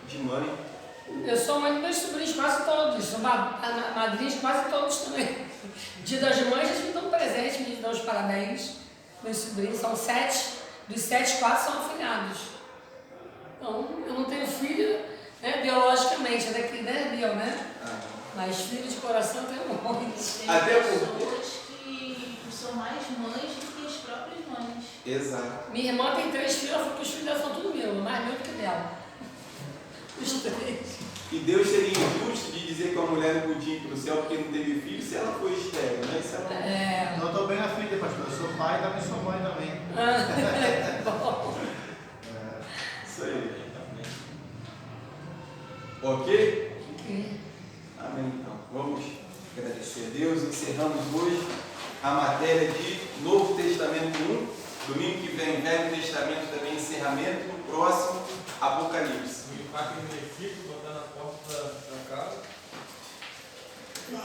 de mãe. Eu sou mãe dos meus sobrinhos quase todos, sou madrinha de quase todos também. Dia das Mães, eles me dão um presente, me dão os parabéns. Meus sobrinhos são 7, dos 7, 4 são afilhados. Então, eu não tenho filho, né, biologicamente, é daqui, né, Biel, né? Mas filho de coração eu tenho muitos. Tem pessoas que são mais mães do que as próprias mães. Exato. Minha irmã tem 3 filhos, ela falou que os filhos dela são tudo meu, mais meu do que dela. Os 3. E Deus seria injusto de dizer que uma mulher não podia ir para o céu porque não teve filho se ela foi estéril, né? Isso Não, eu estou bem na frente, pastor. Eu sou pai e também sou mãe também. Isso aí. Ok? Ok. Amém. Então, vamos agradecer a Deus. Encerramos hoje a matéria de Novo Testamento 1. Domingo que vem, Velho Testamento também, encerramento. No próximo, Apocalipse. E aquele versículo, botar na porta da casa. Vou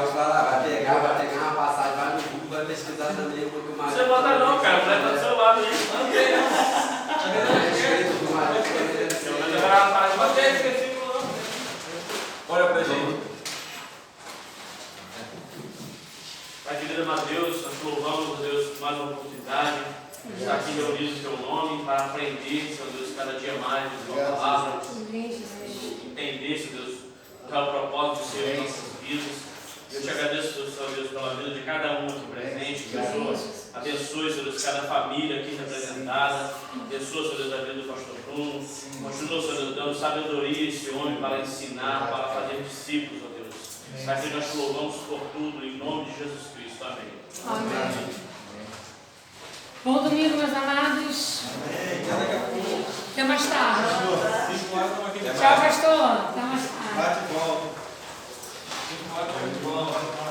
te falar, vai pegar uma passagem, vai no Google, vai pesquisar também o que o Mário. Você bota não, cara, a mulher tá do seu lado aí. Não tem, não. Não tem esse versículo, não. Olha pra gente. Pai querido Deus, nós louvamos, Deus, mais uma oportunidade de estar aqui reunidos em Teu nome para aprender, Senhor Deus, cada dia mais, a Tua palavra, entender, Senhor Deus, o real propósito do Senhor em nossas vidas. Eu te agradeço, Senhor Deus, pela vida de cada um aqui presente, Jesus. Abençoe, Senhor Deus, cada família aqui representada. Abençoe, Senhor Deus, a vida do pastor Bruno. Continua, Senhor Deus, dando sabedoria a esse homem para ensinar, para fazer discípulos, ó Deus. Aqui nós te louvamos por tudo, em nome de Jesus Cristo. Amém. Amém. Bom domingo, meus amados. Até mais tarde. Tchau, pastor. Até mais tarde. Bate e volta. Muito bom.